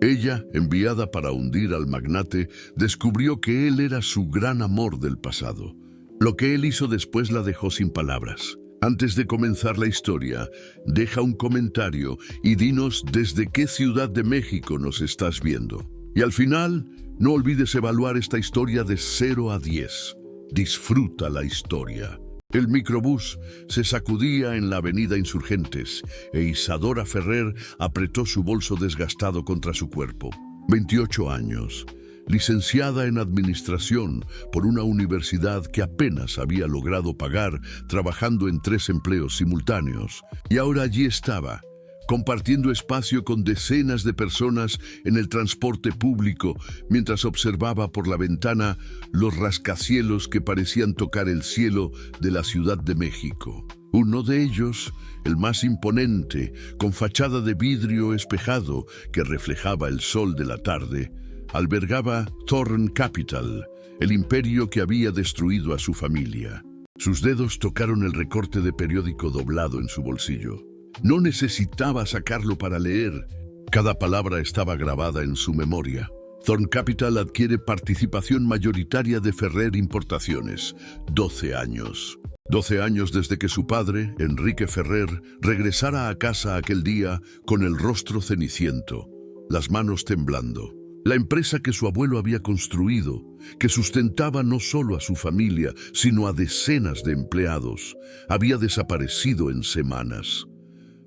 Ella, enviada para hundir al magnate, descubrió que él era su gran amor del pasado. Lo que él hizo después la dejó sin palabras. Antes de comenzar la historia, deja un comentario y dinos desde qué ciudad de México nos estás viendo. Y al final, no olvides evaluar esta historia de 0 a 10. Disfruta la historia. El microbús se sacudía en la avenida Insurgentes e Isadora Ferrer apretó su bolso desgastado contra su cuerpo. 28 años, licenciada en administración por una universidad que apenas había logrado pagar trabajando en 3 empleos simultáneos. Y ahora allí estaba, compartiendo espacio con decenas de personas en el transporte público, mientras observaba por la ventana los rascacielos que parecían tocar el cielo de la Ciudad de México. Uno de ellos, el más imponente, con fachada de vidrio espejado que reflejaba el sol de la tarde, albergaba Thorn Capital, el imperio que había destruido a su familia. Sus dedos tocaron el recorte de periódico doblado en su bolsillo. No necesitaba sacarlo para leer. Cada palabra estaba grabada en su memoria. Thorn Capital adquiere participación mayoritaria de Ferrer Importaciones. 12 años. 12 años desde que su padre, Enrique Ferrer, regresara a casa aquel día con el rostro ceniciento, las manos temblando. La empresa que su abuelo había construido, que sustentaba no solo a su familia, sino a decenas de empleados, había desaparecido en semanas.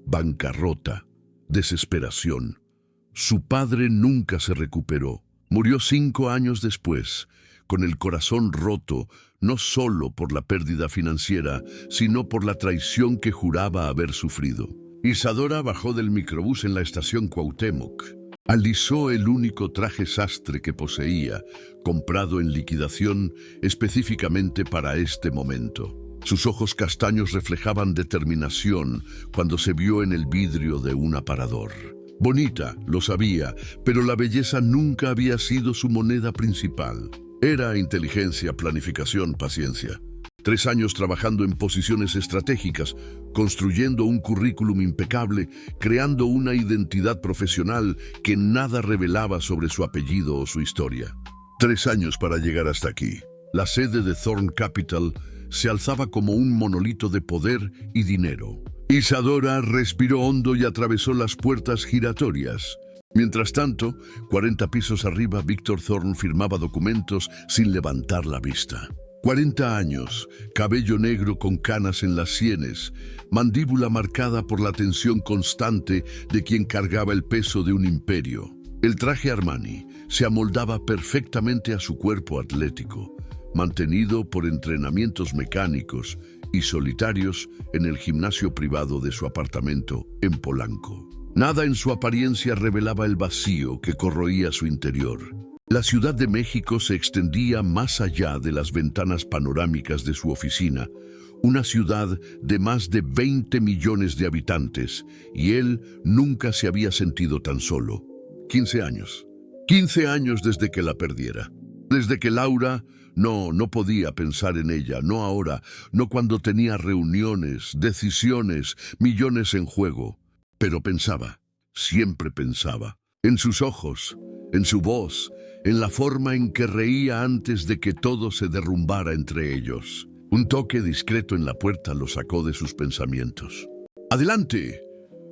Bancarrota, desesperación. Su padre nunca se recuperó. Murió 5 años después, con el corazón roto, no solo por la pérdida financiera, sino por la traición que juraba haber sufrido. Isadora bajó del microbús en la estación Cuauhtémoc. Alisó el único traje sastre que poseía, comprado en liquidación específicamente para este momento. Sus ojos castaños reflejaban determinación cuando se vio en el vidrio de un aparador. Bonita, lo sabía, pero la belleza nunca había sido su moneda principal. Era inteligencia, planificación, paciencia. 3 años trabajando en posiciones estratégicas, construyendo un currículum impecable, creando una identidad profesional que nada revelaba sobre su apellido o su historia. 3 años para llegar hasta aquí. La sede de Thorn Capital se alzaba como un monolito de poder y dinero. Isadora respiró hondo y atravesó las puertas giratorias. Mientras tanto, 40 pisos arriba, Víctor Thorn firmaba documentos sin levantar la vista. 40 años, cabello negro con canas en las sienes, mandíbula marcada por la tensión constante de quien cargaba el peso de un imperio. El traje Armani se amoldaba perfectamente a su cuerpo atlético, mantenido por entrenamientos mecánicos y solitarios en el gimnasio privado de su apartamento en Polanco. Nada en su apariencia revelaba el vacío que corroía su interior. La Ciudad de México se extendía más allá de las ventanas panorámicas de su oficina, una ciudad de más de 20 millones de habitantes, y él nunca se había sentido tan solo. 15 años. 15 años desde que la perdiera. Desde que Laura no podía pensar en ella, no ahora, no cuando tenía reuniones, decisiones, millones en juego. Pero pensaba, siempre pensaba, en sus ojos, en su voz, en la forma en que reía antes de que todo se derrumbara entre ellos. Un toque discreto en la puerta lo sacó de sus pensamientos. ¡Adelante!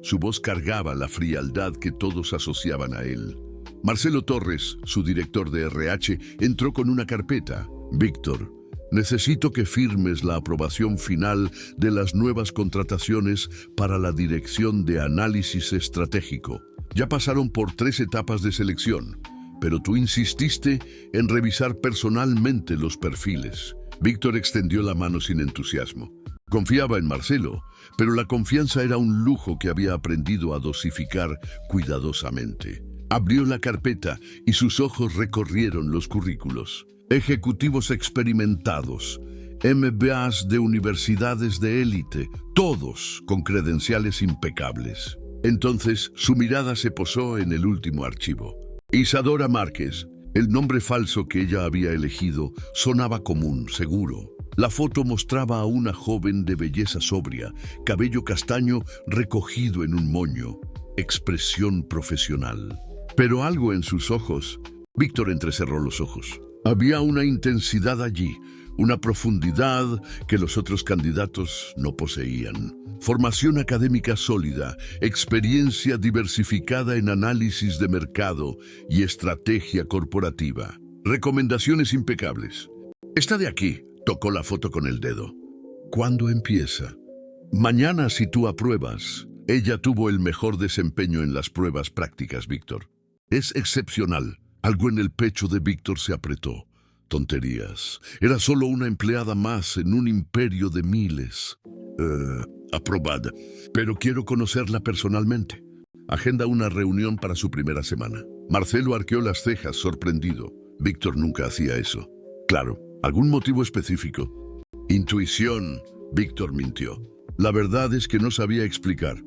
Su voz cargaba la frialdad que todos asociaban a él. Marcelo Torres, su director de RH, entró con una carpeta. Víctor, necesito que firmes la aprobación final de las nuevas contrataciones para la Dirección de Análisis Estratégico. Ya pasaron por 3 etapas de selección, pero tú insististe en revisar personalmente los perfiles. Víctor extendió la mano sin entusiasmo. Confiaba en Marcelo, pero la confianza era un lujo que había aprendido a dosificar cuidadosamente. Abrió la carpeta y sus ojos recorrieron los currículos. Ejecutivos experimentados, MBAs de universidades de élite, todos con credenciales impecables. Entonces su mirada se posó en el último archivo. Isadora Márquez, el nombre falso que ella había elegido, sonaba común, seguro. La foto mostraba a una joven de belleza sobria, cabello castaño recogido en un moño, expresión profesional. Pero algo en sus ojos. Víctor entrecerró los ojos. Había una intensidad allí, una profundidad que los otros candidatos no poseían. Formación académica sólida, experiencia diversificada en análisis de mercado y estrategia corporativa. Recomendaciones impecables. Está de aquí, tocó la foto con el dedo. ¿Cuándo empieza? Mañana si tú apruebas. Ella tuvo el mejor desempeño en las pruebas prácticas, Víctor. Es excepcional. Algo en el pecho de Víctor se apretó. Tonterías. Era solo una empleada más en un imperio de miles. Aprobada. Pero quiero conocerla personalmente. Agenda una reunión para su primera semana. Marcelo arqueó las cejas, sorprendido. Víctor nunca hacía eso. Claro, ¿algún motivo específico? Intuición. Víctor mintió. La verdad es que no sabía explicar.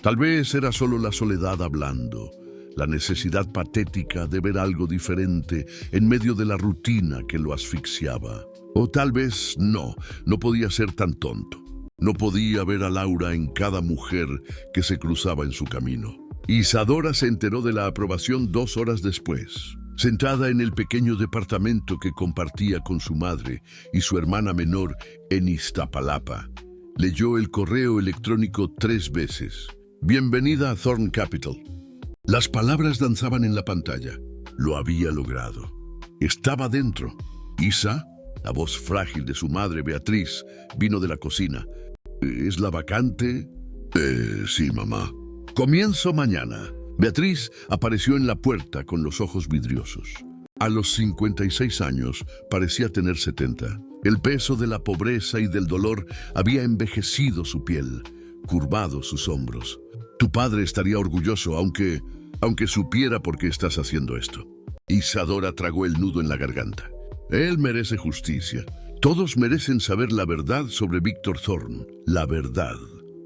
Tal vez era solo la soledad hablando. La necesidad patética de ver algo diferente en medio de la rutina que lo asfixiaba. O tal vez no podía ser tan tonto. No podía ver a Laura en cada mujer que se cruzaba en su camino. Isadora se enteró de la aprobación 2 horas después. Sentada en el pequeño departamento que compartía con su madre y su hermana menor en Iztapalapa, leyó el correo electrónico 3 veces. Bienvenida a Thorn Capital. Las palabras danzaban en la pantalla. Lo había logrado. Estaba dentro. Isa, la voz frágil de su madre Beatriz, vino de la cocina. ¿Es la vacante? Sí, mamá. Comienzo mañana. Beatriz apareció en la puerta con los ojos vidriosos. A los 56 años parecía tener 70. El peso de la pobreza y del dolor había envejecido su piel, curvado sus hombros. Tu padre estaría orgulloso, aunque supiera por qué estás haciendo esto. Isadora tragó el nudo en la garganta. Él merece justicia. Todos merecen saber la verdad sobre Víctor Thorn. La verdad.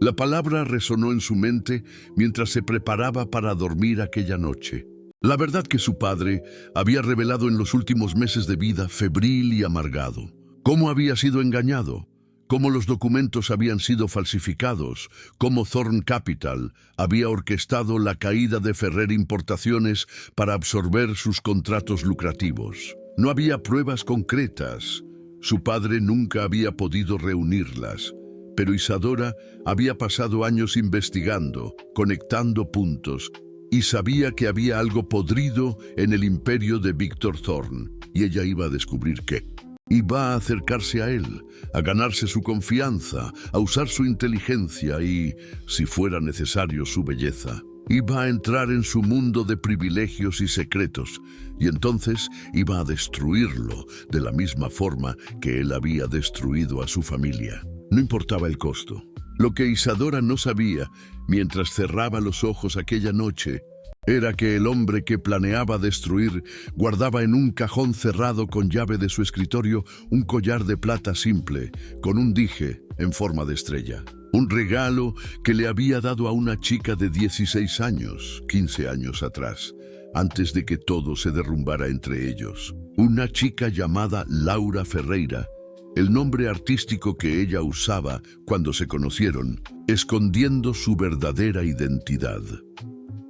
La palabra resonó en su mente mientras se preparaba para dormir aquella noche. La verdad que su padre había revelado en los últimos meses de vida, febril y amargado. Cómo había sido engañado. Cómo los documentos habían sido falsificados, cómo Thorn Capital había orquestado la caída de Ferrer Importaciones para absorber sus contratos lucrativos. No había pruebas concretas. Su padre nunca había podido reunirlas, pero Isadora había pasado años investigando, conectando puntos, y sabía que había algo podrido en el imperio de Víctor Thorn, y ella iba a descubrir qué. Iba a acercarse a él, a ganarse su confianza, a usar su inteligencia y, si fuera necesario, su belleza. Iba a entrar en su mundo de privilegios y secretos, y entonces iba a destruirlo de la misma forma que él había destruido a su familia. No importaba el costo. Lo que Isadora no sabía, mientras cerraba los ojos aquella noche, era que el hombre que planeaba destruir guardaba en un cajón cerrado con llave de su escritorio un collar de plata simple, con un dije en forma de estrella. Un regalo que le había dado a una chica de 16 años, 15 años atrás, antes de que todo se derrumbara entre ellos. Una chica llamada Laura Ferreira, el nombre artístico que ella usaba cuando se conocieron, escondiendo su verdadera identidad.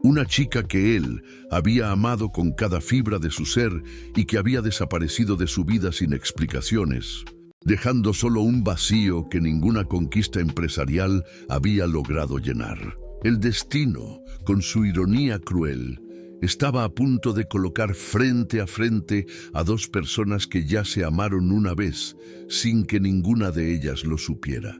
Una chica que él había amado con cada fibra de su ser y que había desaparecido de su vida sin explicaciones, dejando solo un vacío que ninguna conquista empresarial había logrado llenar. El destino, con su ironía cruel, estaba a punto de colocar frente a frente a 2 personas que ya se amaron una vez, sin que ninguna de ellas lo supiera.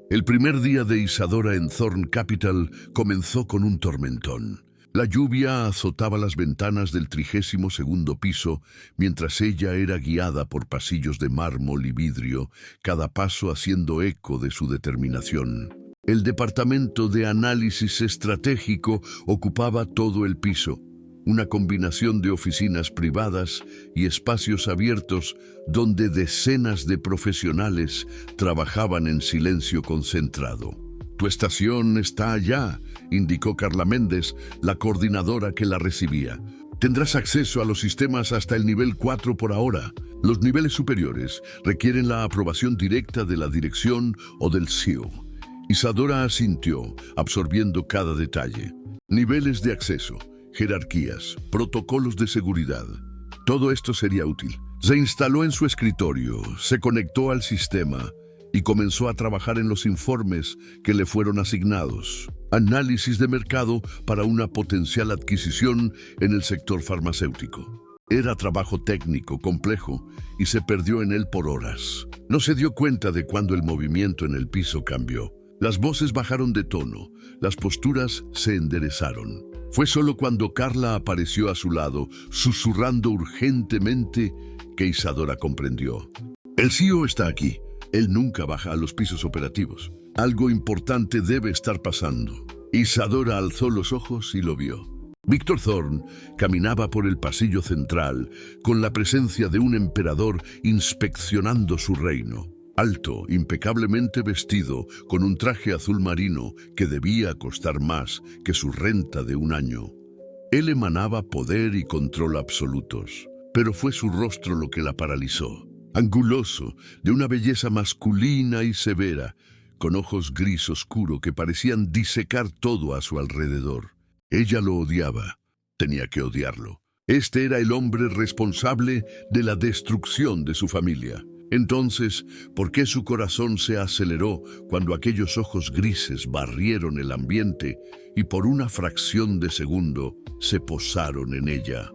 El primer día de Isadora en Thorn Capital comenzó con un tormentón. La lluvia azotaba las ventanas del 32º piso mientras ella era guiada por pasillos de mármol y vidrio, cada paso haciendo eco de su determinación. El departamento de análisis estratégico ocupaba todo el piso, una combinación de oficinas privadas y espacios abiertos donde decenas de profesionales trabajaban en silencio concentrado. «Tu estación está allá», indicó Carla Méndez, la coordinadora que la recibía. «Tendrás acceso a los sistemas hasta el nivel 4 por ahora. Los niveles superiores requieren la aprobación directa de la dirección o del CEO». Isadora asintió, absorbiendo cada detalle. Niveles de acceso. jerarquías, protocolos de seguridad. Todo esto sería útil. Se instaló en su escritorio, se conectó al sistema y comenzó a trabajar en los informes que le fueron asignados. Análisis de mercado para una potencial adquisición en el sector farmacéutico. Era trabajo técnico, complejo, y se perdió en él por horas. No se dio cuenta de cuando el movimiento en el piso cambió. Las voces bajaron de tono, las posturas se enderezaron. Fue solo cuando Carla apareció a su lado, susurrando urgentemente, que Isadora comprendió. El CEO está aquí. Él nunca baja a los pisos operativos. Algo importante debe estar pasando. Isadora alzó los ojos y lo vio. Víctor Thorne caminaba por el pasillo central con la presencia de un emperador inspeccionando su reino. Alto, impecablemente vestido, con un traje azul marino que debía costar más que su renta de un año. Él emanaba poder y control absolutos, pero fue su rostro lo que la paralizó. Anguloso, de una belleza masculina y severa, con ojos gris oscuro que parecían disecar todo a su alrededor. Ella lo odiaba, tenía que odiarlo. Este era el hombre responsable de la destrucción de su familia. Entonces, ¿por qué su corazón se aceleró cuando aquellos ojos grises barrieron el ambiente y por una fracción de segundo se posaron en ella?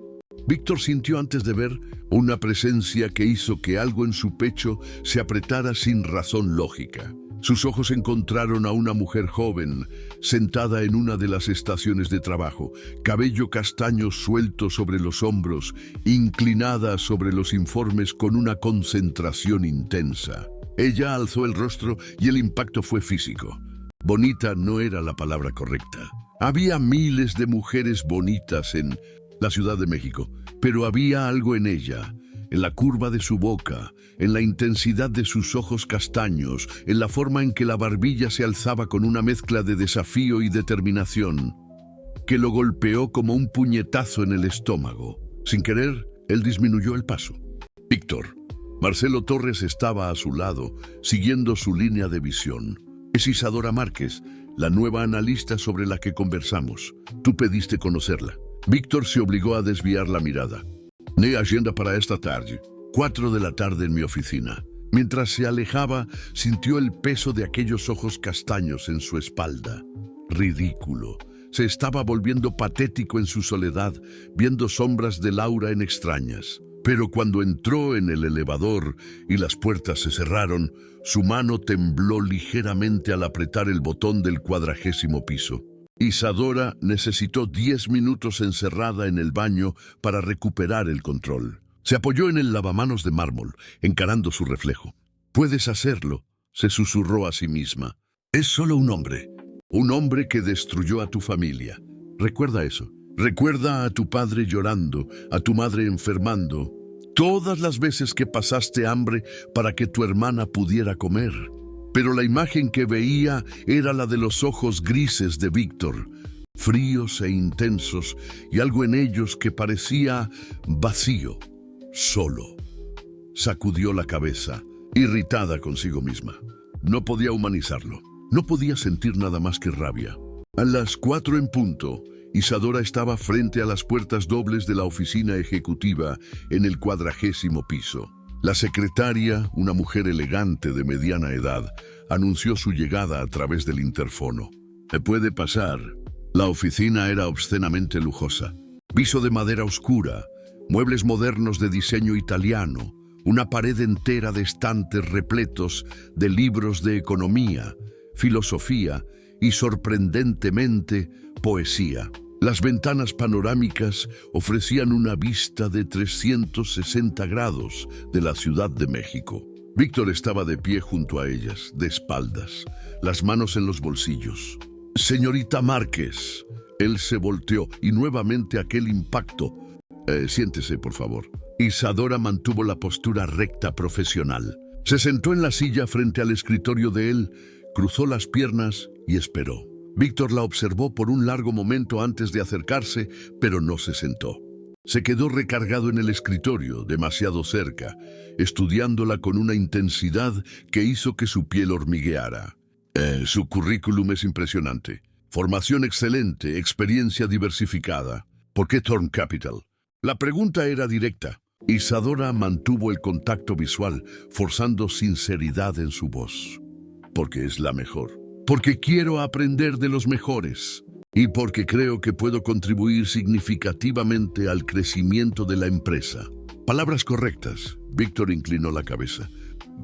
Víctor sintió antes de ver una presencia que hizo que algo en su pecho se apretara sin razón lógica. Sus ojos encontraron a una mujer joven, sentada en una de las estaciones de trabajo, cabello castaño suelto sobre los hombros, inclinada sobre los informes con una concentración intensa. Ella alzó el rostro y el impacto fue físico. Bonita no era la palabra correcta. Había miles de mujeres bonitas en la Ciudad de México, pero había algo en ella, en la curva de su boca, en la intensidad de sus ojos castaños, en la forma en que la barbilla se alzaba con una mezcla de desafío y determinación, que lo golpeó como un puñetazo en el estómago. Sin querer, él disminuyó el paso. Víctor, Marcelo Torres estaba a su lado, siguiendo su línea de visión. Es Isadora Márquez, la nueva analista sobre la que conversamos. Tú pediste conocerla. Víctor se obligó a desviar la mirada. «Ne agenda para esta tarde. 4 de la tarde en mi oficina». Mientras se alejaba, sintió el peso de aquellos ojos castaños en su espalda. Ridículo. Se estaba volviendo patético en su soledad, viendo sombras de Laura en extrañas. Pero cuando entró en el elevador y las puertas se cerraron, su mano tembló ligeramente al apretar el botón del 40º piso. Isadora necesitó 10 minutos encerrada en el baño para recuperar el control. Se apoyó en el lavamanos de mármol, encarando su reflejo. «Puedes hacerlo», se susurró a sí misma. «Es solo un hombre que destruyó a tu familia. Recuerda eso. Recuerda a tu padre llorando, a tu madre enfermando, todas las veces que pasaste hambre para que tu hermana pudiera comer». Pero la imagen que veía era la de los ojos grises de Víctor, fríos e intensos, y algo en ellos que parecía vacío, solo. Sacudió la cabeza, irritada consigo misma. No podía humanizarlo, no podía sentir nada más que rabia. A las 4 en punto, Isadora estaba frente a las puertas dobles de la oficina ejecutiva en el 40º piso. La secretaria, una mujer elegante de mediana edad, anunció su llegada a través del interfono. «Puede pasar». La oficina era obscenamente lujosa. Piso de madera oscura, muebles modernos de diseño italiano, una pared entera de estantes repletos de libros de economía, filosofía y, sorprendentemente, poesía. Las ventanas panorámicas ofrecían una vista de 360 grados de la Ciudad de México. Víctor estaba de pie junto a ellas, de espaldas, las manos en los bolsillos. «Señorita Márquez». Él se volteó y nuevamente aquel impacto. Siéntese, por favor». Isadora mantuvo la postura recta profesional. Se sentó en la silla frente al escritorio de él, cruzó las piernas y esperó. Víctor la observó por un largo momento antes de acercarse, pero no se sentó. Se quedó recargado en el escritorio, demasiado cerca, estudiándola con una intensidad que hizo que su piel hormigueara. Su currículum es impresionante. Formación excelente, experiencia diversificada. ¿Por qué Thorn Capital? La pregunta era directa. Isadora mantuvo el contacto visual, forzando sinceridad en su voz. Porque es la mejor. Porque quiero aprender de los mejores. Y porque creo que puedo contribuir significativamente al crecimiento de la empresa. Palabras correctas. Víctor inclinó la cabeza.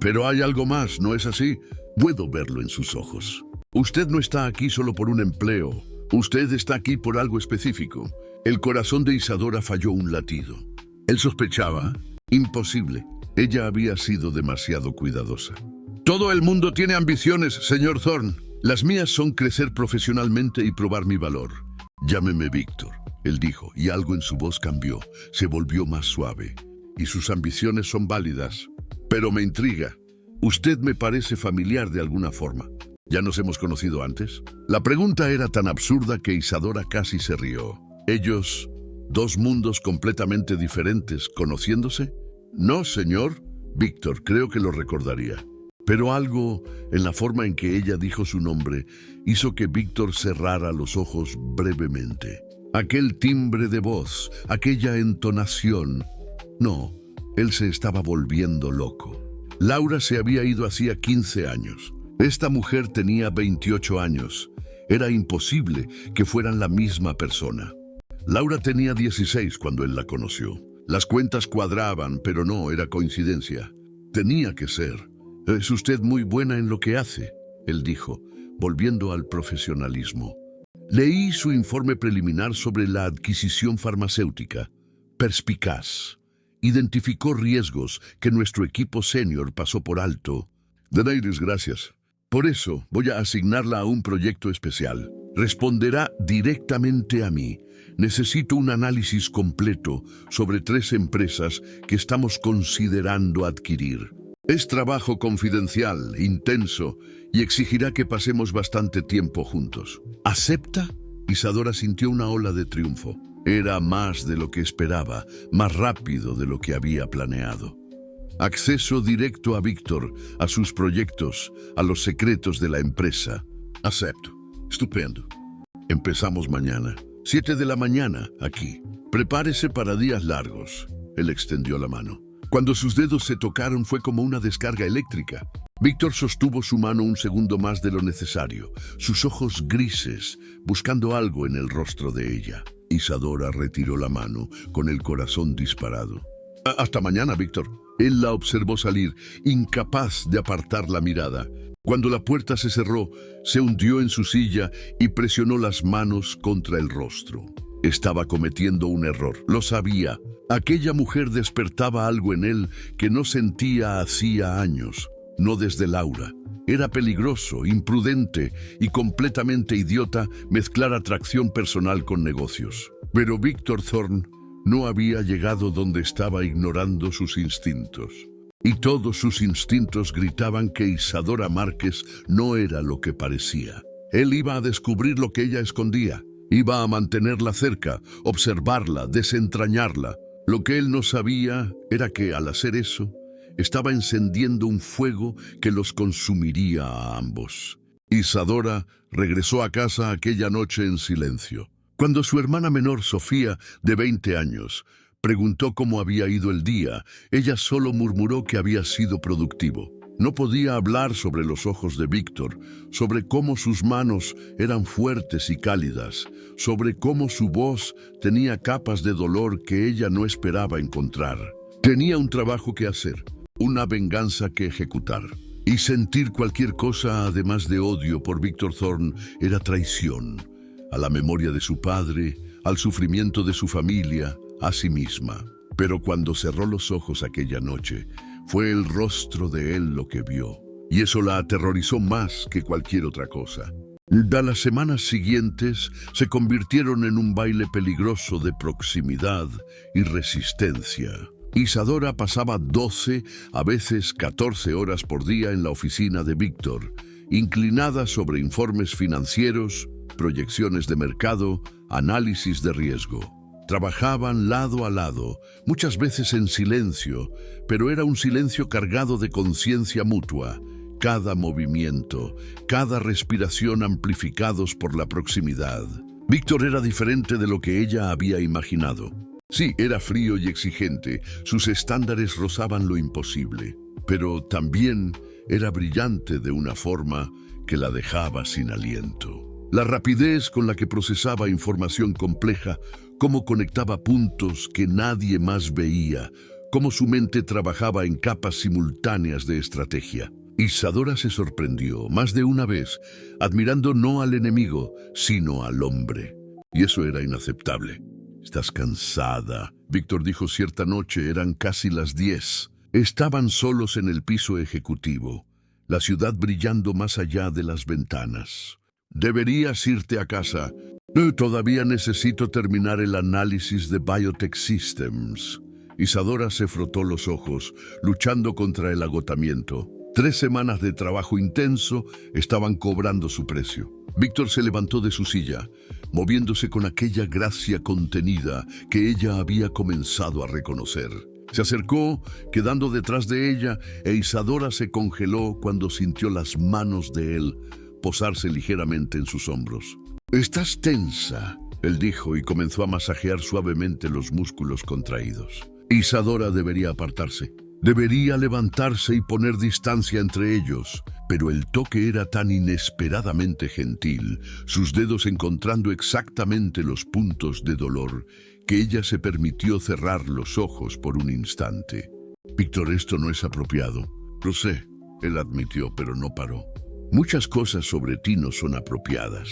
Pero hay algo más, ¿no es así? Puedo verlo en sus ojos. Usted no está aquí solo por un empleo. Usted está aquí por algo específico. El corazón de Isadora falló un latido. Él sospechaba. Imposible. Ella había sido demasiado cuidadosa. Todo el mundo tiene ambiciones, señor Thorn. Las mías son crecer profesionalmente y probar mi valor. Llámeme Víctor, él dijo, y algo en su voz cambió. Se volvió más suave. Y sus ambiciones son válidas. Pero me intriga. Usted me parece familiar de alguna forma. ¿Ya nos hemos conocido antes? La pregunta era tan absurda que Isadora casi se rió. ¿Ellos, dos mundos completamente diferentes, conociéndose? No, señor. Víctor, creo que lo recordaría. Pero algo en la forma en que ella dijo su nombre hizo que Víctor cerrara los ojos brevemente. Aquel timbre de voz, aquella entonación. No, él se estaba volviendo loco. Laura se había ido hacía 15 años. Esta mujer tenía 28 años. Era imposible que fueran la misma persona. Laura tenía 16 cuando él la conoció. Las cuentas cuadraban, pero no era coincidencia. Tenía que ser. Es usted muy buena en lo que hace, él dijo, volviendo al profesionalismo. Leí su informe preliminar sobre la adquisición farmacéutica. Perspicaz. Identificó riesgos que nuestro equipo senior pasó por alto. Deneiris, gracias. Por eso voy a asignarla a un proyecto especial. Responderá directamente a mí. Necesito un análisis completo sobre 3 empresas que estamos considerando adquirir. Es trabajo confidencial, intenso, y exigirá que pasemos bastante tiempo juntos. ¿Acepta? Isadora sintió una ola de triunfo. Era más de lo que esperaba, más rápido de lo que había planeado. Acceso directo a Víctor, a sus proyectos, a los secretos de la empresa. Acepto. Estupendo. Empezamos mañana. 7 de la mañana, aquí. Prepárese para días largos. Él extendió la mano. Cuando sus dedos se tocaron fue como una descarga eléctrica. Víctor sostuvo su mano un segundo más de lo necesario, sus ojos grises, buscando algo en el rostro de ella. Isadora retiró la mano, con el corazón disparado. Hasta mañana, Víctor. Él la observó salir, incapaz de apartar la mirada. Cuando la puerta se cerró, se hundió en su silla y presionó las manos contra el rostro. Estaba cometiendo un error, lo sabía. Aquella mujer despertaba algo en él que no sentía hacía años, no desde Laura. Era peligroso, imprudente y completamente idiota mezclar atracción personal con negocios. Pero Víctor Thorn no había llegado donde estaba ignorando sus instintos. Y todos sus instintos gritaban que Isadora Márquez no era lo que parecía. Él iba a descubrir lo que ella escondía. Iba a mantenerla cerca, observarla, desentrañarla. Lo que él no sabía era que, al hacer eso, estaba encendiendo un fuego que los consumiría a ambos. Isadora regresó a casa aquella noche en silencio. Cuando su hermana menor, Sofía, de 20 años, preguntó cómo había ido el día, ella solo murmuró que había sido productivo. No podía hablar sobre los ojos de Víctor, sobre cómo sus manos eran fuertes y cálidas, sobre cómo su voz tenía capas de dolor que ella no esperaba encontrar. Tenía un trabajo que hacer, una venganza que ejecutar. Y sentir cualquier cosa además de odio por Víctor Thorn era traición, a la memoria de su padre, al sufrimiento de su familia, a sí misma. Pero cuando cerró los ojos aquella noche, fue el rostro de él lo que vio, y eso la aterrorizó más que cualquier otra cosa. Las semanas siguientes se convirtieron en un baile peligroso de proximidad y resistencia. Isadora pasaba 12, a veces 14 horas por día en la oficina de Víctor, inclinada sobre informes financieros, proyecciones de mercado, análisis de riesgo. Trabajaban lado a lado, muchas veces en silencio, pero era un silencio cargado de conciencia mutua. Cada movimiento, cada respiración amplificados por la proximidad. Víctor era diferente de lo que ella había imaginado. Sí, era frío y exigente, sus estándares rozaban lo imposible, pero también era brillante de una forma que la dejaba sin aliento. La rapidez con la que procesaba información compleja, cómo conectaba puntos que nadie más veía, cómo su mente trabajaba en capas simultáneas de estrategia. Isadora se sorprendió más de una vez, admirando no al enemigo, sino al hombre. Y eso era inaceptable. «Estás cansada», Víctor dijo cierta noche, eran casi las 10. Estaban solos en el piso ejecutivo, la ciudad brillando más allá de las ventanas. «Deberías irte a casa. Todavía necesito terminar el análisis de Biotech Systems». Isadora se frotó los ojos, luchando contra el agotamiento. 3 semanas de trabajo intenso estaban cobrando su precio. Víctor se levantó de su silla, moviéndose con aquella gracia contenida que ella había comenzado a reconocer. Se acercó, quedando detrás de ella, e Isadora se congeló cuando sintió las manos de él posarse ligeramente en sus hombros. «Estás tensa», él dijo y comenzó a masajear suavemente los músculos contraídos. Isadora debería apartarse. Debería levantarse y poner distancia entre ellos, pero el toque era tan inesperadamente gentil, sus dedos encontrando exactamente los puntos de dolor, que ella se permitió cerrar los ojos por un instante. «Víctor, esto no es apropiado». «Lo sé», él admitió, pero no paró. «Muchas cosas sobre ti no son apropiadas.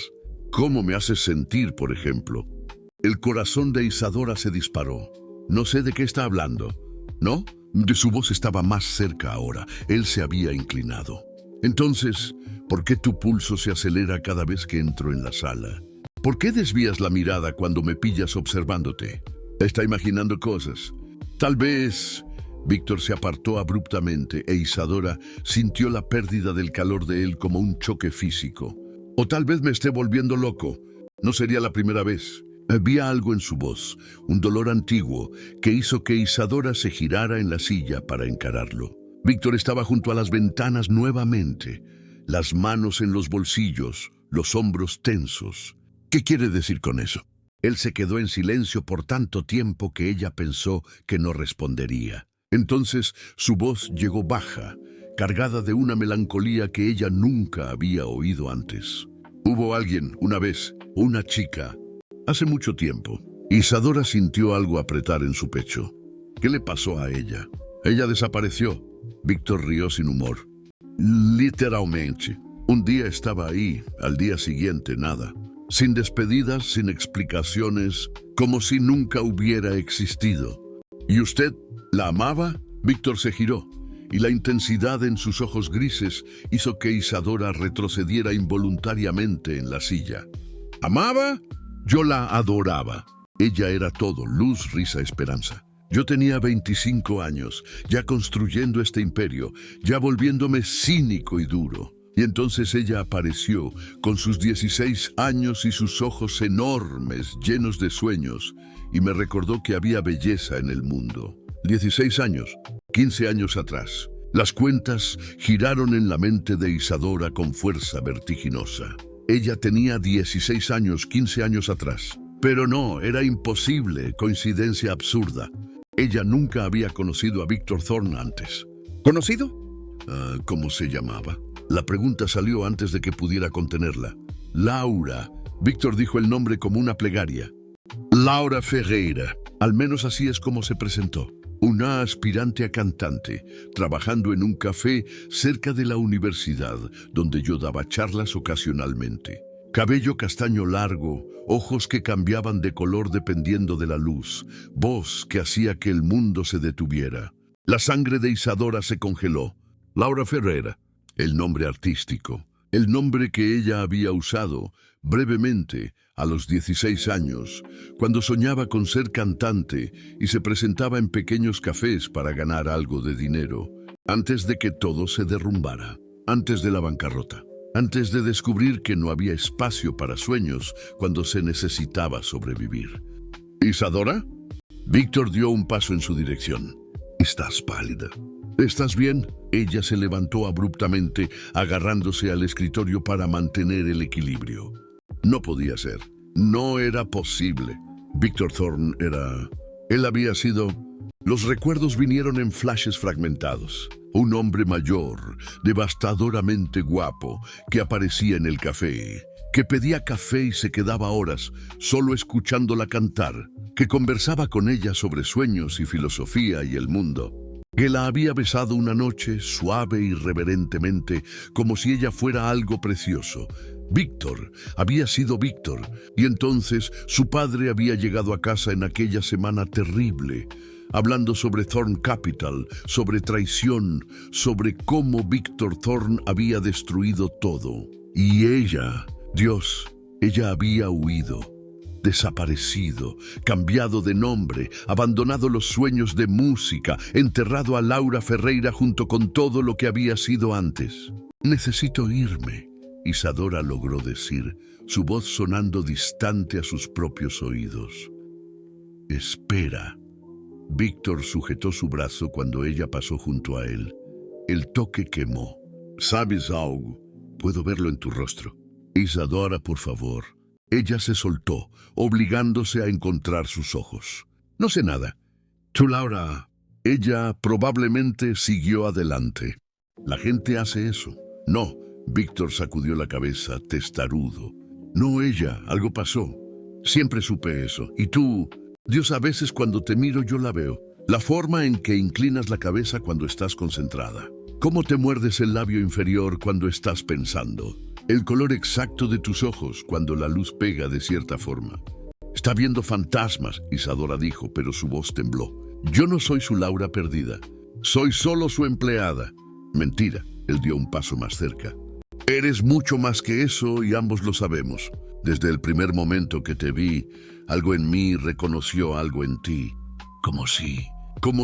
¿Cómo me haces sentir, por ejemplo?» El corazón de Isadora se disparó. «No sé de qué está hablando». «¿No?» De su voz estaba más cerca ahora. Él se había inclinado. «Entonces, ¿por qué tu pulso se acelera cada vez que entro en la sala? ¿Por qué desvías la mirada cuando me pillas observándote? Está imaginando cosas». «Tal vez...» Víctor se apartó abruptamente e Isadora sintió la pérdida del calor de él como un choque físico. «O tal vez me esté volviendo loco. No sería la primera vez». Había algo en su voz, un dolor antiguo, que hizo que Isadora se girara en la silla para encararlo. Víctor estaba junto a las ventanas nuevamente, las manos en los bolsillos, los hombros tensos. «¿Qué quiere decir con eso?» Él se quedó en silencio por tanto tiempo que ella pensó que no respondería. Entonces su voz llegó baja, cargada de una melancolía que ella nunca había oído antes. «Hubo alguien, una vez, una chica, hace mucho tiempo». Isadora sintió algo apretar en su pecho. ¿Qué le pasó a ella? «Ella desapareció». Víctor rió sin humor. «Literalmente. Un día estaba ahí, al día siguiente nada. Sin despedidas, sin explicaciones, como si nunca hubiera existido». «¿Y usted la amaba?» Víctor se giró, y la intensidad en sus ojos grises hizo que Isadora retrocediera involuntariamente en la silla. «¿Amaba?» «Yo la adoraba. Ella era todo, luz, risa, esperanza. Yo tenía 25 años, ya construyendo este imperio, ya volviéndome cínico y duro. Y entonces ella apareció, con sus 16 años y sus ojos enormes, llenos de sueños, y me recordó que había belleza en el mundo». 16 años, 15 años atrás. Las cuentas giraron en la mente de Isadora con fuerza vertiginosa. Ella tenía 16 años, 15 años atrás. Pero no, era imposible, coincidencia absurda. Ella nunca había conocido a Víctor Thorne antes. ¿Conocido? ¿Cómo se llamaba? La pregunta salió antes de que pudiera contenerla. «Laura». Víctor dijo el nombre como una plegaria. «Laura Ferreira». Al menos así es como se presentó. Una aspirante a cantante, trabajando en un café cerca de la universidad, donde yo daba charlas ocasionalmente. Cabello castaño largo, ojos que cambiaban de color dependiendo de la luz, voz que hacía que el mundo se detuviera. La sangre de Isadora se congeló. Laura Ferreira, el nombre artístico, el nombre que ella había usado brevemente a los 16 años, cuando soñaba con ser cantante y se presentaba en pequeños cafés para ganar algo de dinero, antes de que todo se derrumbara, antes de la bancarrota, antes de descubrir que no había espacio para sueños cuando se necesitaba sobrevivir. «¿Isadora?» Víctor dio un paso en su dirección. «Estás pálida». «¿Estás bien?» Ella se levantó abruptamente, agarrándose al escritorio para mantener el equilibrio. No podía ser. No era posible. Víctor Thorne era... Él había sido... Los recuerdos vinieron en flashes fragmentados. Un hombre mayor, devastadoramente guapo, que aparecía en el café, que pedía café y se quedaba horas solo escuchándola cantar, que conversaba con ella sobre sueños y filosofía y el mundo, que la había besado una noche suave y reverentemente, como si ella fuera algo precioso. Víctor había sido Víctor, y entonces su padre había llegado a casa en aquella semana terrible, hablando sobre Thorne Capital, sobre traición, sobre cómo Víctor Thorne había destruido todo. Y ella, Dios, ella había huido, desaparecido, cambiado de nombre, abandonado los sueños de música, enterrado a Laura Ferreira junto con todo lo que había sido antes. Necesito irme, Isadora logró decir, su voz sonando distante a sus propios oídos. Espera. Víctor sujetó su brazo cuando ella pasó junto a él. El toque quemó. ¿Sabes algo? Puedo verlo en tu rostro. Isadora, por favor. Ella se soltó, obligándose a encontrar sus ojos. No sé nada. Tú, Laura. Ella probablemente siguió adelante. La gente hace eso. No. Víctor sacudió la cabeza, testarudo. No, ella. Algo pasó. Siempre supe eso. Y tú... Dios, a veces cuando te miro yo la veo. La forma en que inclinas la cabeza cuando estás concentrada. Cómo te muerdes el labio inferior cuando estás pensando. El color exacto de tus ojos cuando la luz pega de cierta forma. Está viendo fantasmas, Isadora dijo, pero su voz tembló. Yo no soy su Laura perdida. Soy solo su empleada. Mentira, él dio un paso más cerca. Eres mucho más que eso y ambos lo sabemos. Desde el primer momento que te vi, algo en mí reconoció algo en ti. Como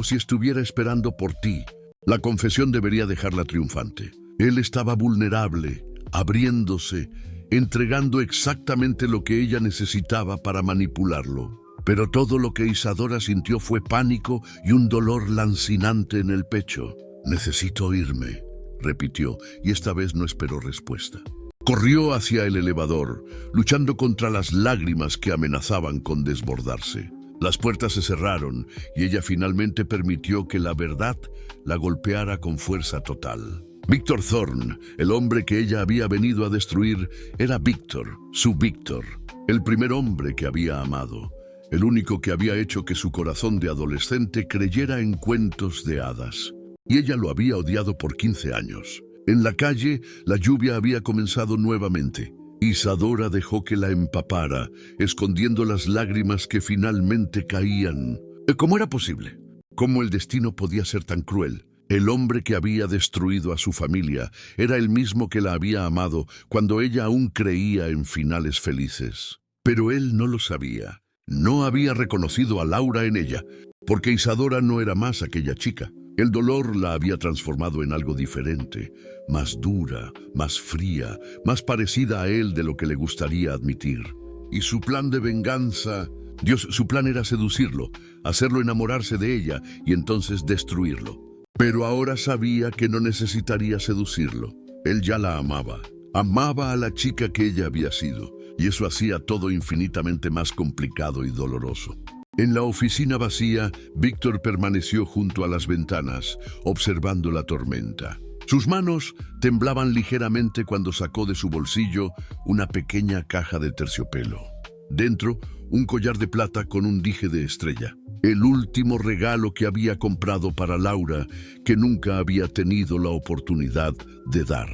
si estuviera esperando por ti. La confesión debería dejarla triunfante. Él estaba vulnerable, abriéndose, entregando exactamente lo que ella necesitaba para manipularlo. Pero todo lo que Isadora sintió fue pánico y un dolor lancinante en el pecho. Necesito irme, repitió, y esta vez no esperó respuesta. Corrió hacia el elevador, luchando contra las lágrimas que amenazaban con desbordarse. Las puertas se cerraron y ella finalmente permitió que la verdad la golpeara con fuerza total. Víctor Thorne, el hombre que ella había venido a destruir, era Víctor, su Víctor, el primer hombre que había amado, el único que había hecho que su corazón de adolescente creyera en cuentos de hadas. Y ella lo había odiado por 15 años. En la calle, la lluvia había comenzado nuevamente. Isadora dejó que la empapara, escondiendo las lágrimas que finalmente caían. ¿Cómo era posible? ¿Cómo el destino podía ser tan cruel? El hombre que había destruido a su familia era el mismo que la había amado cuando ella aún creía en finales felices. Pero él no lo sabía. No había reconocido a Laura en ella, porque Isadora no era más aquella chica. El dolor la había transformado en algo diferente, más dura, más fría, más parecida a él de lo que le gustaría admitir. Y su plan de venganza... su plan era seducirlo, hacerlo enamorarse de ella y entonces destruirlo. Pero ahora sabía que no necesitaría seducirlo. Él ya la amaba. Amaba a la chica que ella había sido, y eso hacía todo infinitamente más complicado y doloroso. En la oficina vacía, Víctor permaneció junto a las ventanas, observando la tormenta. Sus manos temblaban ligeramente cuando sacó de su bolsillo una pequeña caja de terciopelo. Dentro, un collar de plata con un dije de estrella. El último regalo que había comprado para Laura, que nunca había tenido la oportunidad de dar.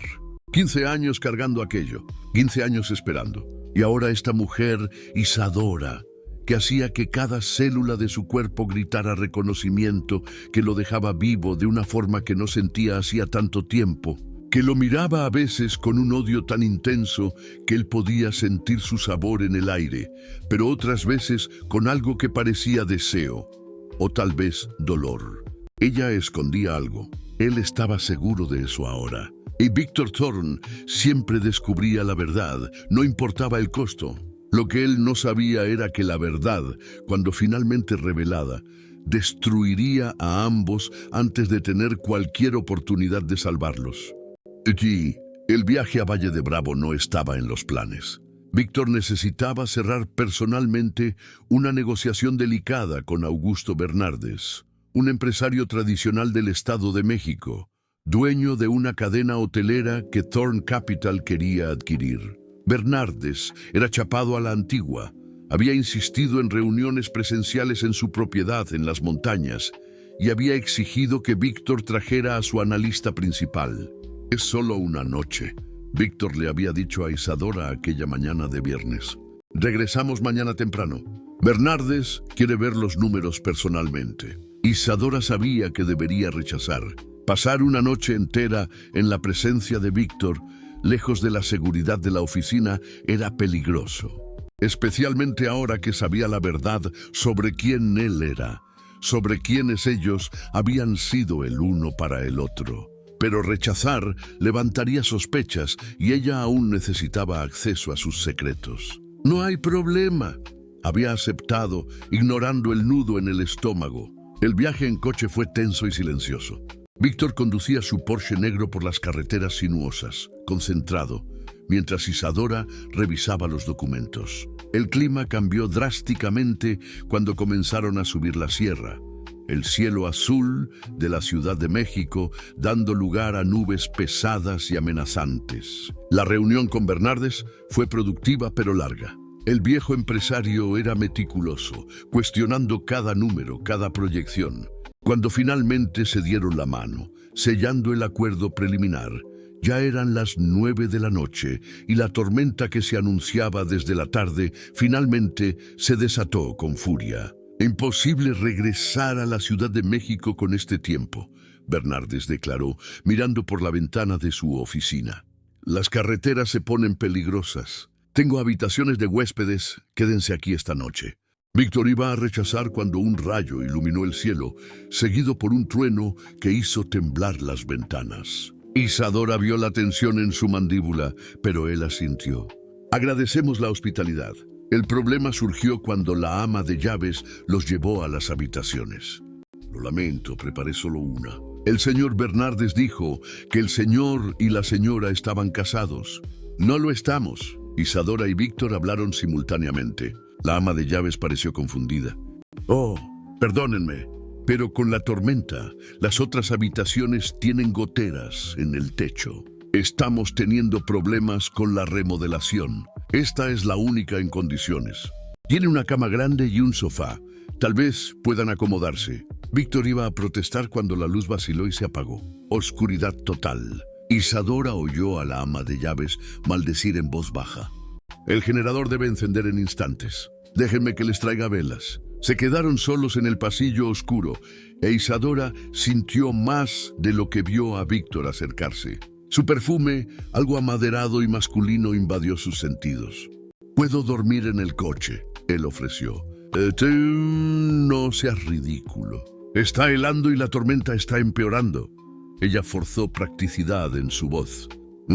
15 años cargando aquello, 15 años esperando. Y ahora esta mujer, Isadora, que hacía que cada célula de su cuerpo gritara reconocimiento, que lo dejaba vivo de una forma que no sentía hacía tanto tiempo, que lo miraba a veces con un odio tan intenso que él podía sentir su sabor en el aire, pero otras veces con algo que parecía deseo, o tal vez dolor. Ella escondía algo. Él estaba seguro de eso ahora. Y Víctor Thorne siempre descubría la verdad, no importaba el costo. Lo que él no sabía era que la verdad, cuando finalmente revelada, destruiría a ambos antes de tener cualquier oportunidad de salvarlos. Y el viaje a Valle de Bravo no estaba en los planes. Víctor necesitaba cerrar personalmente una negociación delicada con Augusto Bernardes, un empresario tradicional del Estado de México, dueño de una cadena hotelera que Thorn Capital quería adquirir. Bernardes era chapado a la antigua, había insistido en reuniones presenciales en su propiedad en las montañas y había exigido que Víctor trajera a su analista principal. Es solo una noche, Víctor le había dicho a Isadora aquella mañana de viernes. Regresamos mañana temprano. Bernardes quiere ver los números personalmente. Isadora sabía que debería rechazar. Pasar una noche entera en la presencia de Víctor, lejos de la seguridad de la oficina, era peligroso. Especialmente ahora que sabía la verdad sobre quién él era, sobre quiénes ellos habían sido el uno para el otro. Pero rechazar levantaría sospechas y ella aún necesitaba acceso a sus secretos. No hay problema, había aceptado, ignorando el nudo en el estómago. El viaje en coche fue tenso y silencioso. Víctor conducía su Porsche negro por las carreteras sinuosas, concentrado, mientras Isadora revisaba los documentos. El clima cambió drásticamente cuando comenzaron a subir la sierra. El cielo azul de la Ciudad de México dando lugar a nubes pesadas y amenazantes. La reunión con Bernardes fue productiva pero larga. El viejo empresario era meticuloso, cuestionando cada número, cada proyección. Cuando finalmente se dieron la mano, sellando el acuerdo preliminar, ya eran las 9 de la noche y la tormenta que se anunciaba desde la tarde finalmente se desató con furia. Imposible regresar a la Ciudad de México con este tiempo, Bernardes declaró, mirando por la ventana de su oficina. Las carreteras se ponen peligrosas. Tengo habitaciones de huéspedes, quédense aquí esta noche. Víctor iba a rechazar cuando un rayo iluminó el cielo, seguido por un trueno que hizo temblar las ventanas. Isadora vio la tensión en su mandíbula, pero él asintió. Agradecemos la hospitalidad. El problema surgió cuando la ama de llaves los llevó a las habitaciones. Lo lamento, preparé solo una. El señor Bernardes dijo que el señor y la señora estaban casados. No lo estamos. Isadora y Víctor hablaron simultáneamente. La ama de llaves pareció confundida. Oh, perdónenme, pero con la tormenta, las otras habitaciones tienen goteras en el techo. Estamos teniendo problemas con la remodelación. Esta es la única en condiciones. Tiene una cama grande y un sofá. Tal vez puedan acomodarse. Víctor iba a protestar cuando la luz vaciló y se apagó. Oscuridad total. Isadora oyó a la ama de llaves maldecir en voz baja. El generador debe encender en instantes. Déjenme que les traiga velas. Se quedaron solos en el pasillo oscuro e Isadora sintió más de lo que vio a Víctor acercarse. Su perfume, algo amaderado y masculino, invadió sus sentidos. «Puedo dormir en el coche», él ofreció. No seas ridículo. Está helando y la tormenta está empeorando». Ella forzó practicidad en su voz.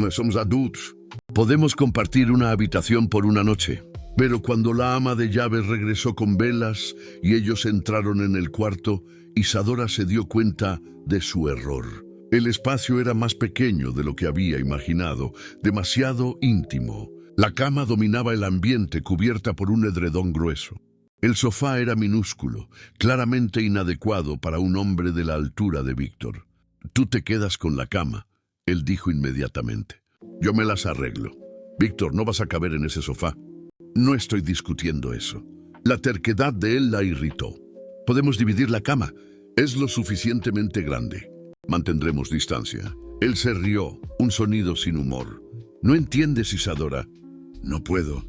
«Somos adultos. Podemos compartir una habitación por una noche». Pero cuando la ama de llaves regresó con velas y ellos entraron en el cuarto, Isadora se dio cuenta de su error. El espacio era más pequeño de lo que había imaginado, demasiado íntimo. La cama dominaba el ambiente cubierta por un edredón grueso. El sofá era minúsculo, claramente inadecuado para un hombre de la altura de Víctor. «Tú te quedas con la cama», él dijo inmediatamente. «Yo me las arreglo. Víctor, no vas a caber en ese sofá». No estoy discutiendo eso. La terquedad de él la irritó. «Podemos dividir la cama. Es lo suficientemente grande. Mantendremos distancia». Él se rió, un sonido sin humor. «¿No entiendes, Isadora?» «No puedo.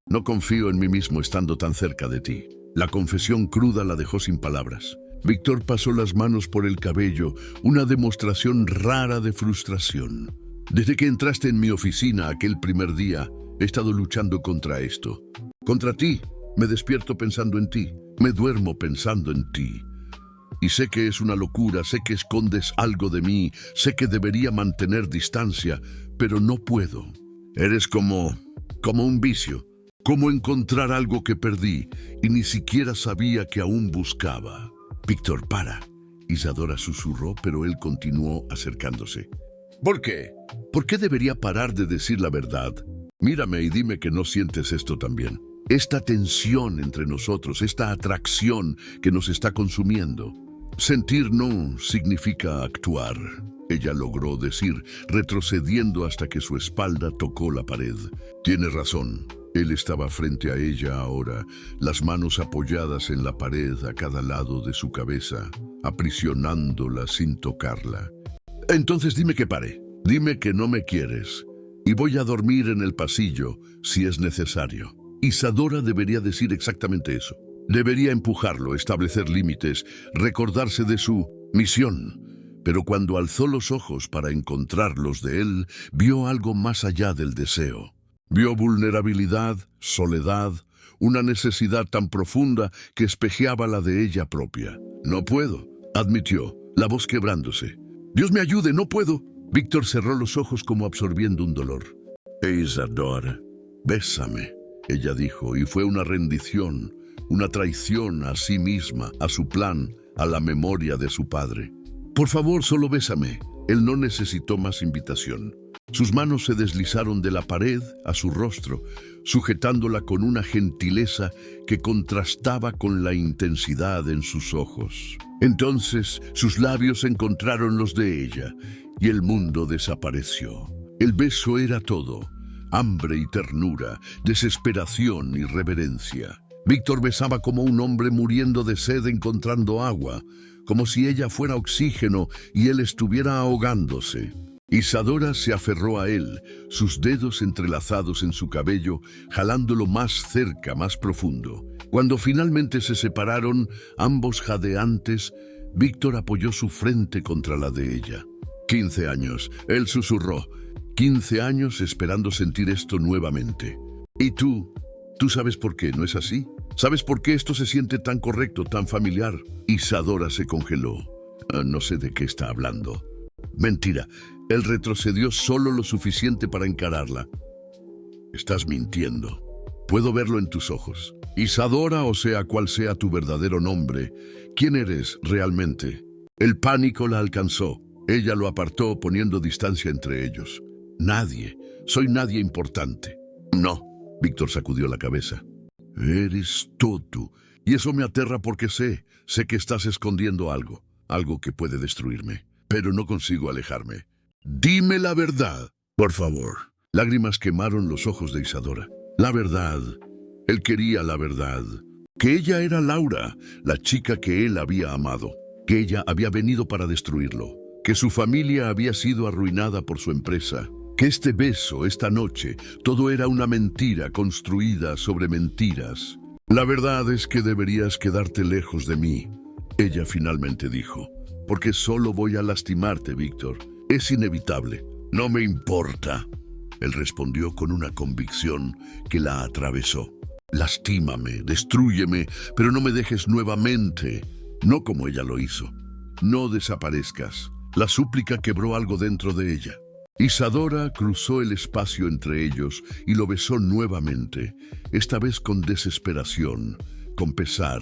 No confío en mí mismo estando tan cerca de ti». La confesión cruda la dejó sin palabras. Víctor pasó las manos por el cabello, una demostración rara de frustración. «Desde que entraste en mi oficina aquel primer día, he estado luchando contra esto. Contra ti. Me despierto pensando en ti. Me duermo pensando en ti. Y sé que es una locura, sé que escondes algo de mí, sé que debería mantener distancia, pero no puedo. Eres como un vicio, como encontrar algo que perdí y ni siquiera sabía que aún buscaba». «Víctor, para». Isadora susurró, pero él continuó acercándose. «¿Por qué? ¿Por qué debería parar de decir la verdad? Mírame y dime que no sientes esto también. Esta tensión entre nosotros, esta atracción que nos está consumiendo. Sentir no significa actuar, ella logró decir, retrocediendo hasta que su espalda tocó la pared. Tiene razón. Él estaba frente a ella ahora, las manos apoyadas en la pared a cada lado de su cabeza, aprisionándola sin tocarla. Entonces dime que pare, dime que no me quieres, y voy a dormir en el pasillo si es necesario. Isadora debería decir exactamente eso. Debería empujarlo, establecer límites, recordarse de su misión. Pero cuando alzó los ojos para encontrarlos de él, vio algo más allá del deseo. Vio vulnerabilidad, soledad, una necesidad tan profunda que espejeaba la de ella propia. No puedo, admitió, la voz quebrándose. Dios me ayude, no puedo. Víctor cerró los ojos como absorbiendo un dolor. Isadora, bésame, ella dijo, y fue una rendición, una traición a sí misma, a su plan, a la memoria de su padre. Por favor, solo bésame. Él no necesitó más invitación. Sus manos se deslizaron de la pared a su rostro, sujetándola con una gentileza que contrastaba con la intensidad en sus ojos. Entonces sus labios encontraron los de ella y el mundo desapareció. El beso era todo, hambre y ternura, desesperación y reverencia. Víctor besaba como un hombre muriendo de sed encontrando agua, como si ella fuera oxígeno y él estuviera ahogándose. Isadora se aferró a él, sus dedos entrelazados en su cabello, jalándolo más cerca, más profundo. Cuando finalmente se separaron, ambos jadeantes, Víctor apoyó su frente contra la de ella. 15 años, él susurró. 15 años esperando sentir esto nuevamente. ¿Y tú? ¿Tú sabes por qué, no es así? ¿Sabes por qué esto se siente tan correcto, tan familiar? Isadora se congeló. No sé de qué está hablando. Mentira. Él retrocedió solo lo suficiente para encararla. Estás mintiendo. Puedo verlo en tus ojos. Isadora, o sea, cual sea tu verdadero nombre, ¿quién eres realmente? El pánico la alcanzó. Ella lo apartó poniendo distancia entre ellos. Nadie. Soy nadie importante. No. Víctor sacudió la cabeza. Eres todo. Y eso me aterra porque sé que estás escondiendo algo que puede destruirme. Pero no consigo alejarme. Dime la verdad, por favor. Lágrimas quemaron los ojos de Isadora. La verdad. Él quería la verdad. Que ella era Laura, la chica que él había amado. Que ella había venido para destruirlo. Que su familia había sido arruinada por su empresa. Que este beso, esta noche, todo era una mentira construida sobre mentiras. La verdad es que deberías quedarte lejos de mí, ella finalmente dijo. Porque solo voy a lastimarte, Víctor. Es inevitable. No me importa. Él respondió con una convicción que la atravesó. Lastímame, destrúyeme, pero no me dejes nuevamente. No como ella lo hizo. No desaparezcas. La súplica quebró algo dentro de ella. Isadora cruzó el espacio entre ellos y lo besó nuevamente, esta vez con desesperación, con pesar,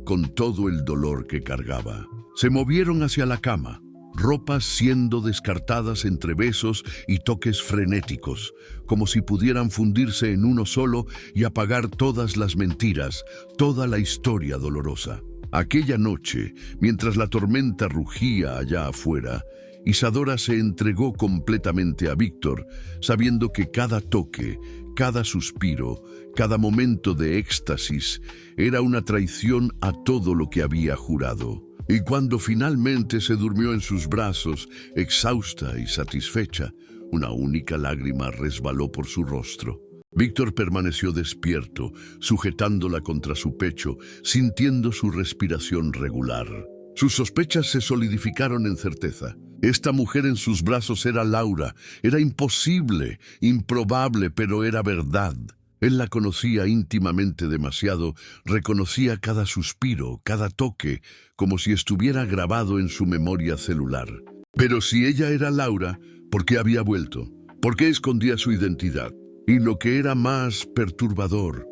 con todo el dolor que cargaba. Se movieron hacia la cama, ropas siendo descartadas entre besos y toques frenéticos, como si pudieran fundirse en uno solo y apagar todas las mentiras, toda la historia dolorosa. Aquella noche, mientras la tormenta rugía allá afuera, Isadora se entregó completamente a Víctor, sabiendo que cada toque, cada suspiro, cada momento de éxtasis era una traición a todo lo que había jurado. Y cuando finalmente se durmió en sus brazos, exhausta y satisfecha, una única lágrima resbaló por su rostro. Víctor permaneció despierto, sujetándola contra su pecho, sintiendo su respiración regular. Sus sospechas se solidificaron en certeza. Esta mujer en sus brazos era Laura. Era imposible, improbable, pero era verdad. Él la conocía íntimamente demasiado, reconocía cada suspiro, cada toque, como si estuviera grabado en su memoria celular. Pero si ella era Laura, ¿por qué había vuelto? ¿Por qué escondía su identidad? Y lo que era más perturbador,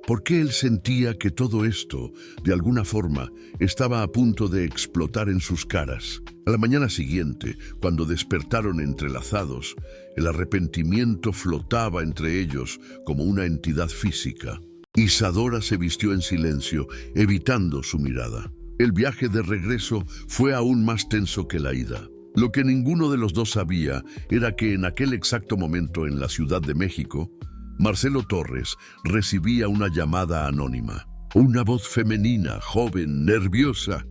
¿por qué él sentía que todo esto, de alguna forma, estaba a punto de explotar en sus caras? A la mañana siguiente, cuando despertaron entrelazados, el arrepentimiento flotaba entre ellos como una entidad física. Isadora se vistió en silencio, evitando su mirada. El viaje de regreso fue aún más tenso que la ida. Lo que ninguno de los dos sabía era que en aquel exacto momento en la Ciudad de México, Marcelo Torres recibía una llamada anónima. Una voz femenina, joven, nerviosa.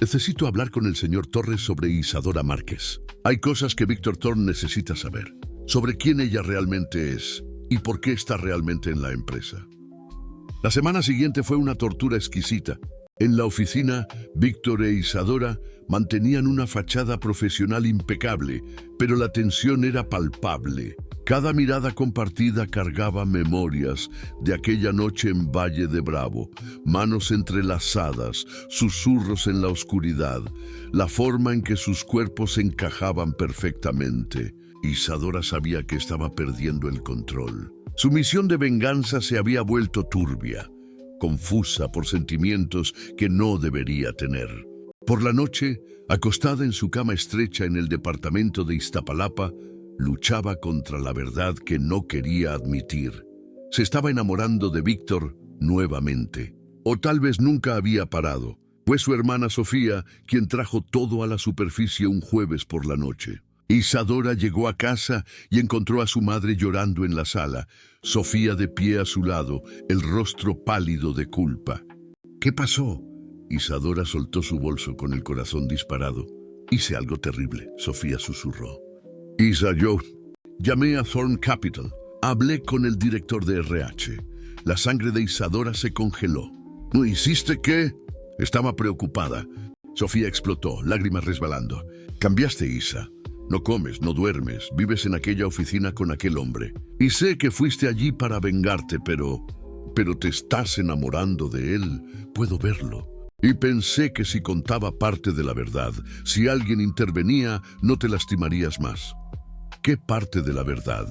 Necesito hablar con el señor Torres sobre Isadora Márquez. Hay cosas que Víctor Thorne necesita saber. Sobre quién ella realmente es y por qué está realmente en la empresa. La semana siguiente fue una tortura exquisita. En la oficina, Víctor e Isadora mantenían una fachada profesional impecable, pero la tensión era palpable. Cada mirada compartida cargaba memorias de aquella noche en Valle de Bravo, manos entrelazadas, susurros en la oscuridad, la forma en que sus cuerpos encajaban perfectamente. Isadora sabía que estaba perdiendo el control. Su misión de venganza se había vuelto turbia, confusa por sentimientos que no debería tener. Por la noche, acostada en su cama estrecha en el departamento de Iztapalapa, luchaba contra la verdad que no quería admitir. Se estaba enamorando de Víctor nuevamente. O tal vez nunca había parado. Fue su hermana Sofía quien trajo todo a la superficie un jueves por la noche. Isadora llegó a casa y encontró a su madre llorando en la sala, Sofía de pie a su lado, el rostro pálido de culpa. ¿Qué pasó? Isadora soltó su bolso con el corazón disparado. Hice algo terrible, Sofía susurró. Isa, yo llamé a Thorne Capital. Hablé con el director de RH. La sangre de Isadora se congeló. ¿No hiciste qué? Estaba preocupada. Sofía explotó, lágrimas resbalando. Cambiaste, Isa. No comes, no duermes, vives en aquella oficina con aquel hombre. Y sé que fuiste allí para vengarte, pero te estás enamorando de él. Puedo verlo. Y pensé que si contaba parte de la verdad, si alguien intervenía, no te lastimarías más. ¿Qué parte de la verdad?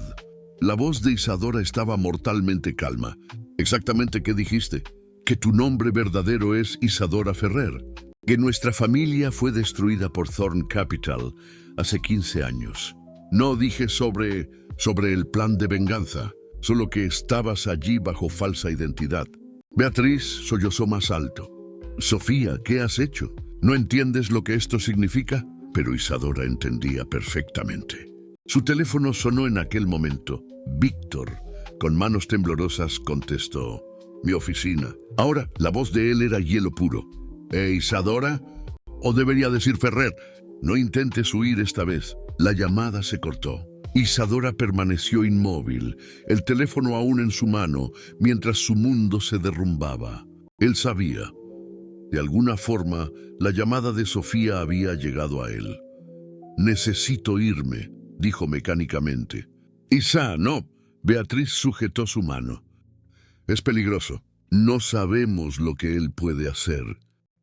La voz de Isadora estaba mortalmente calma. ¿Exactamente qué dijiste? Que tu nombre verdadero es Isadora Ferrer. Que nuestra familia fue destruida por Thorne Capital hace 15 años. No dije sobre el plan de venganza, solo que estabas allí bajo falsa identidad. Beatriz sollozó más alto. Sofía, ¿qué has hecho? ¿No entiendes lo que esto significa? Pero Isadora entendía perfectamente. Su teléfono sonó en aquel momento. Víctor, con manos temblorosas, contestó. Mi oficina. Ahora, la voz de él era hielo puro. ¿Isadora? ¿O debería decir Ferrer? No intentes huir esta vez. La llamada se cortó. Isadora permaneció inmóvil, el teléfono aún en su mano, mientras su mundo se derrumbaba. Él sabía. De alguna forma, la llamada de Sofía había llegado a él. Necesito irme, dijo mecánicamente. Isa, no. Beatriz sujetó su mano. Es peligroso. No sabemos lo que él puede hacer.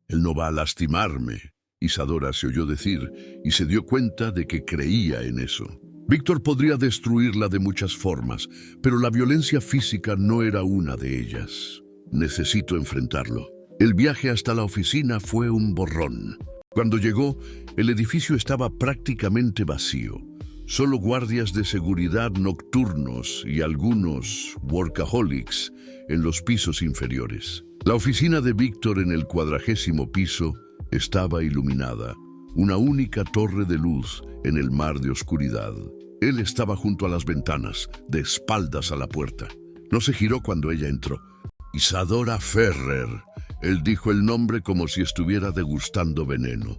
Él no va a lastimarme. Isadora se oyó decir y se dio cuenta de que creía en eso. Víctor podría destruirla de muchas formas, pero la violencia física no era una de ellas. Necesito enfrentarlo. El viaje hasta la oficina fue un borrón. Cuando llegó, el edificio estaba prácticamente vacío. Solo guardias de seguridad nocturnos y algunos workaholics en los pisos inferiores. La oficina de Víctor en el 40º piso estaba iluminada, una única torre de luz en el mar de oscuridad. Él estaba junto a las ventanas, de espaldas a la puerta. No se giró cuando ella entró. Isadora Ferrer. Él dijo el nombre como si estuviera degustando veneno.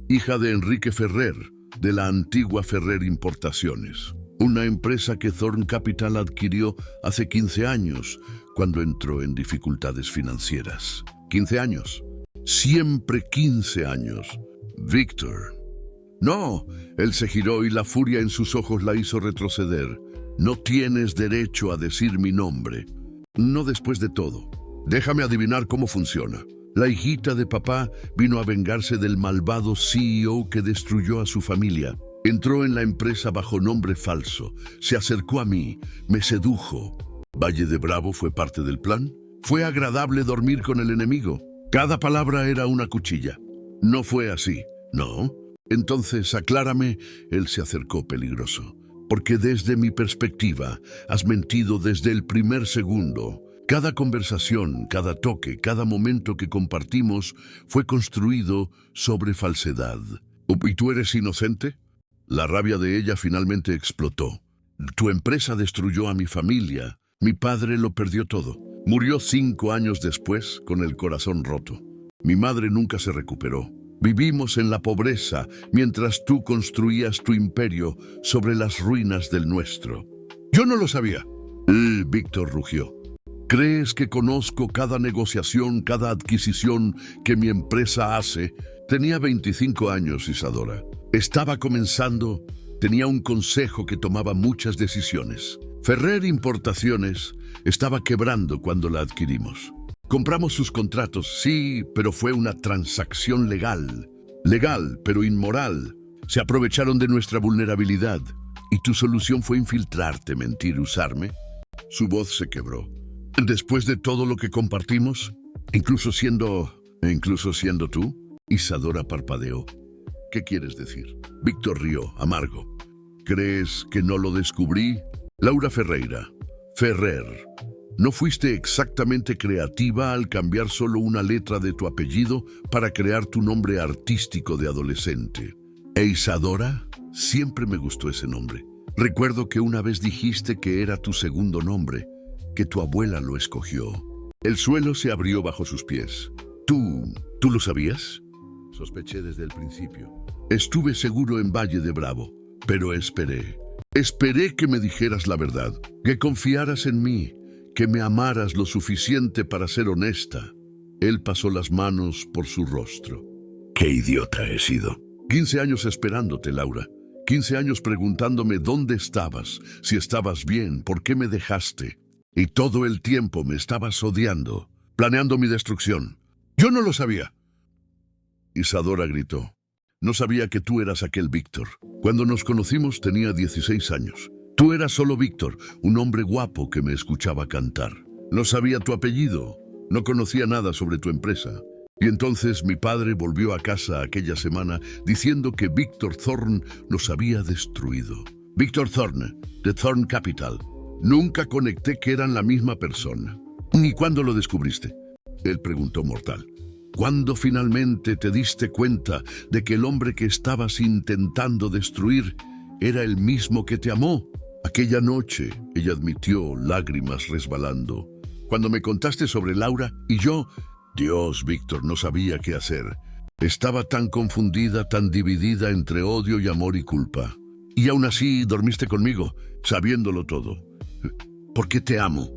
Hija de Enrique Ferrer, de la antigua Ferrer Importaciones, una empresa que Thorne Capital adquirió hace 15 años, cuando entró en dificultades financieras. 15 años. Siempre 15 años. Víctor. No, él se giró y la furia en sus ojos la hizo retroceder. No tienes derecho a decir mi nombre. No después de todo. Déjame adivinar cómo funciona. La hijita de papá vino a vengarse del malvado CEO que destruyó a su familia. Entró en la empresa bajo nombre falso. Se acercó a mí, me sedujo. ¿Valle de Bravo fue parte del plan? ¿Fue agradable dormir con el enemigo? Cada palabra era una cuchilla. No fue así. No. Entonces, aclárame, él se acercó peligroso. Porque desde mi perspectiva, has mentido desde el primer segundo. Cada conversación, cada toque, cada momento que compartimos fue construido sobre falsedad. ¿Y tú eres inocente? La rabia de ella finalmente explotó. Tu empresa destruyó a mi familia. Mi padre lo perdió todo. Murió 5 años después con el corazón roto. Mi madre nunca se recuperó. Vivimos en la pobreza mientras tú construías tu imperio sobre las ruinas del nuestro. Yo no lo sabía. Víctor rugió. ¿Crees que conozco cada negociación, cada adquisición que mi empresa hace? Tenía 25 años, Isadora. Estaba comenzando, tenía un consejo que tomaba muchas decisiones. Ferrer Importaciones estaba quebrando cuando la adquirimos. Compramos sus contratos, sí, pero fue una transacción legal. Legal, pero inmoral. Se aprovecharon de nuestra vulnerabilidad. ¿Y tu solución fue infiltrarte, mentir, usarme? Su voz se quebró. Después de todo lo que compartimos, incluso siendo tú, Isadora parpadeó. ¿Qué quieres decir? Víctor rió, amargo. ¿Crees que no lo descubrí? Laura Ferreira. Ferrer. ¿No fuiste exactamente creativa al cambiar solo una letra de tu apellido para crear tu nombre artístico de adolescente? ¿E Isadora? Siempre me gustó ese nombre. Recuerdo que una vez dijiste que era tu segundo nombre, que tu abuela lo escogió. El suelo se abrió bajo sus pies. ¿Tú lo sabías? Sospeché desde el principio. Estuve seguro en Valle de Bravo, pero esperé. Esperé que me dijeras la verdad, que confiaras en mí, que me amaras lo suficiente para ser honesta. Él pasó las manos por su rostro. ¡Qué idiota he sido! 15 años esperándote, Laura. 15 años preguntándome dónde estabas, si estabas bien, por qué me dejaste. Y todo el tiempo me estabas odiando, planeando mi destrucción. ¡Yo no lo sabía! Isadora gritó. No sabía que tú eras aquel Víctor. Cuando nos conocimos tenía 16 años. Tú eras solo Víctor, un hombre guapo que me escuchaba cantar. No sabía tu apellido, no conocía nada sobre tu empresa. Y entonces mi padre volvió a casa aquella semana diciendo que Víctor Thorne nos había destruido. Víctor Thorne, de Thorne Capital. Nunca conecté que eran la misma persona. ¿Ni cuándo lo descubriste? Él preguntó mortal. ¿Cuándo finalmente te diste cuenta de que el hombre que estabas intentando destruir era el mismo que te amó? Aquella noche, ella admitió, lágrimas resbalando. Cuando me contaste sobre Laura y yo, Dios, Víctor, no sabía qué hacer. Estaba tan confundida, tan dividida entre odio y amor y culpa. Y aún así dormiste conmigo, sabiéndolo todo. ¿Por qué te amo?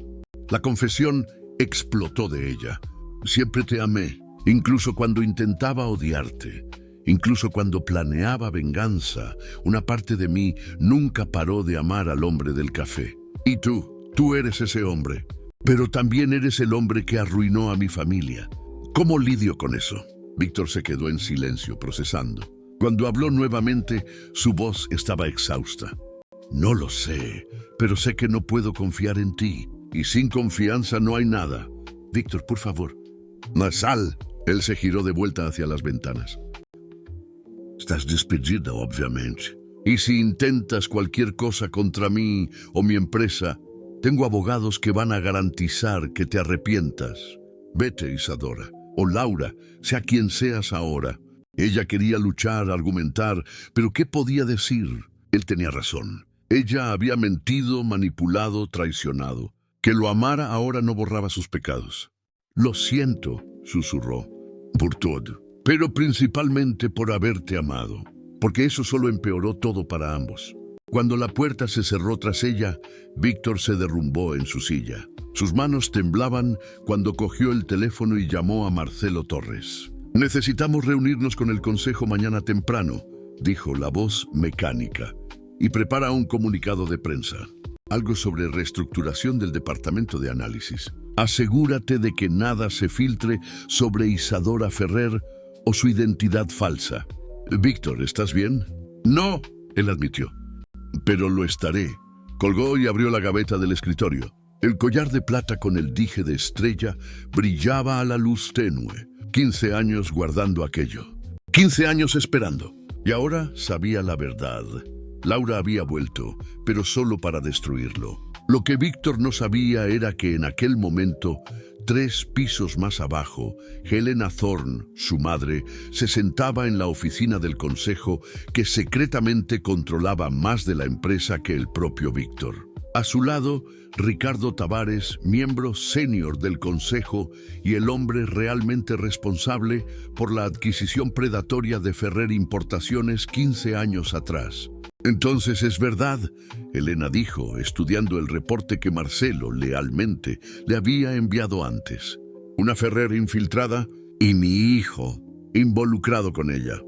La confesión explotó de ella. Siempre te amé, incluso cuando intentaba odiarte. Incluso cuando planeaba venganza, una parte de mí nunca paró de amar al hombre del café. Y tú eres ese hombre. Pero también eres el hombre que arruinó a mi familia. ¿Cómo lidio con eso? Víctor se quedó en silencio, procesando. Cuando habló nuevamente, su voz estaba exhausta. No lo sé, pero sé que no puedo confiar en ti. Y sin confianza no hay nada. Víctor, por favor. Sal. Él se giró de vuelta hacia las ventanas. Estás despedida, obviamente. Y si intentas cualquier cosa contra mí o mi empresa, tengo abogados que van a garantizar que te arrepientas. Vete, Isadora, o Laura, sea quien seas ahora. Ella quería luchar, argumentar, pero ¿qué podía decir? Él tenía razón. Ella había mentido, manipulado, traicionado. Que lo amara ahora no borraba sus pecados. Lo siento, susurró, por todo, pero principalmente por haberte amado, porque eso solo empeoró todo para ambos. Cuando la puerta se cerró tras ella, Víctor se derrumbó en su silla. Sus manos temblaban cuando cogió el teléfono y llamó a Marcelo Torres. Necesitamos reunirnos con el consejo mañana temprano, dijo la voz mecánica, y prepara un comunicado de prensa. Algo sobre reestructuración del departamento de análisis. Asegúrate de que nada se filtre sobre Isadora Ferrer o su identidad falsa. Víctor, ¿estás bien? No, él admitió. Pero lo estaré. Colgó y abrió la gaveta del escritorio. El collar de plata con el dije de estrella brillaba a la luz tenue. 15 años guardando aquello. 15 años esperando. Y ahora sabía la verdad. Laura había vuelto, pero solo para destruirlo. Lo que Víctor no sabía era que en aquel momento, 3 pisos más abajo, Helena Thorne, su madre, se sentaba en la oficina del consejo que secretamente controlaba más de la empresa que el propio Víctor. A su lado, Ricardo Tavares, miembro senior del consejo y el hombre realmente responsable por la adquisición predatoria de Ferrer Importaciones 15 años atrás. Entonces es verdad, Helena dijo, estudiando el reporte que Marcelo lealmente le había enviado antes. Una Ferrer infiltrada y mi hijo involucrado con ella.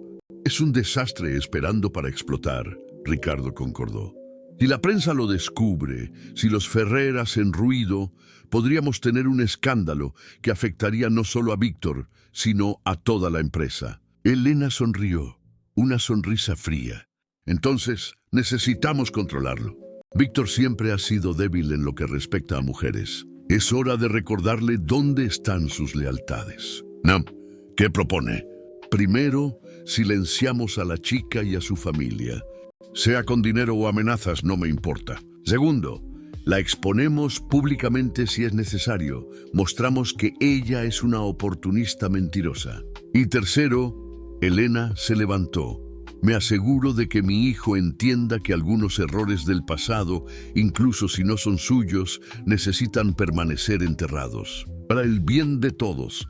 Es un desastre esperando para explotar, Ricardo concordó. Si la prensa lo descubre, si los Ferrer hacen ruido, podríamos tener un escándalo que afectaría no solo a Víctor, sino a toda la empresa. Helena sonrió, una sonrisa fría. Entonces, necesitamos controlarlo. Víctor siempre ha sido débil en lo que respecta a mujeres. Es hora de recordarle dónde están sus lealtades. No, ¿qué propone? Primero, silenciamos a la chica y a su familia. Sea con dinero o amenazas, no me importa. Segundo, la exponemos públicamente si es necesario. Mostramos que ella es una oportunista mentirosa. Y tercero, Helena se levantó. Me aseguro de que mi hijo entienda que algunos errores del pasado, incluso si no son suyos, necesitan permanecer enterrados. Para el bien de todos.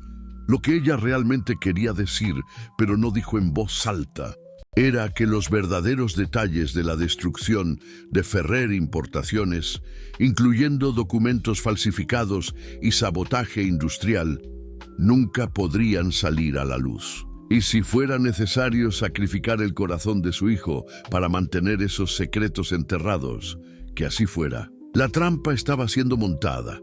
Lo que ella realmente quería decir, pero no dijo en voz alta, era que los verdaderos detalles de la destrucción de Ferrer Importaciones, incluyendo documentos falsificados y sabotaje industrial, nunca podrían salir a la luz. Y si fuera necesario sacrificar el corazón de su hijo para mantener esos secretos enterrados, que así fuera. La trampa estaba siendo montada,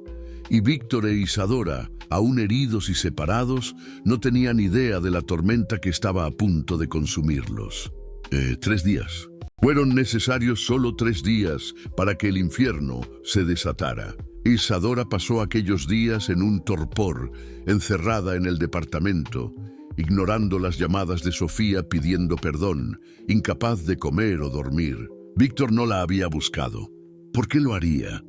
y Víctor e Isadora, aún heridos y separados, no tenían idea de la tormenta que estaba a punto de consumirlos. 3 días. Fueron necesarios solo 3 días para que el infierno se desatara. Isadora pasó aquellos días en un torpor, encerrada en el departamento, ignorando las llamadas de Sofía pidiendo perdón, incapaz de comer o dormir. Víctor no la había buscado. ¿Por qué lo haría?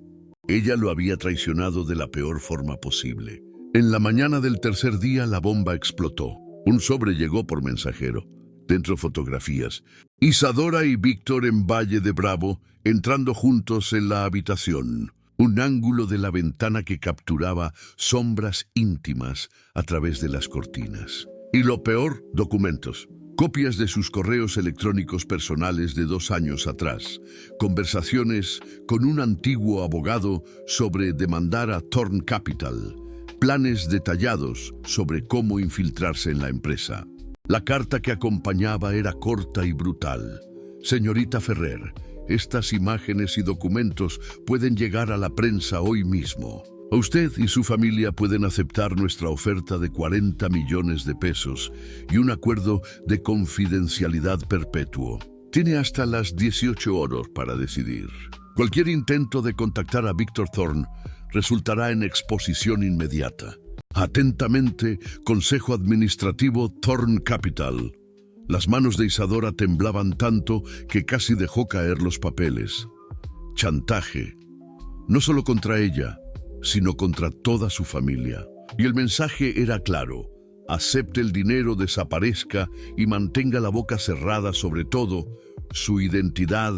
Ella lo había traicionado de la peor forma posible. En la mañana del tercer día la bomba explotó. Un sobre llegó por mensajero. Dentro fotografías. Isadora y Víctor en Valle de Bravo, entrando juntos en la habitación. Un ángulo de la ventana que capturaba sombras íntimas a través de las cortinas. Y lo peor, documentos. Copias de sus correos electrónicos personales de 2 años atrás. Conversaciones con un antiguo abogado sobre demandar a Thorne Capital. Planes detallados sobre cómo infiltrarse en la empresa. La carta que acompañaba era corta y brutal. Señorita Ferrer, estas imágenes y documentos pueden llegar a la prensa hoy mismo. Usted y su familia pueden aceptar nuestra oferta de 40 millones de pesos y un acuerdo de confidencialidad perpetuo. Tiene hasta las 18 horas para decidir. Cualquier intento de contactar a Víctor Thorne resultará en exposición inmediata. Atentamente, Consejo Administrativo Thorne Capital. Las manos de Isadora temblaban tanto que casi dejó caer los papeles. Chantaje. No solo contra ella, sino contra toda su familia. Y el mensaje era claro. Acepte el dinero, desaparezca y mantenga la boca cerrada sobre todo, su identidad,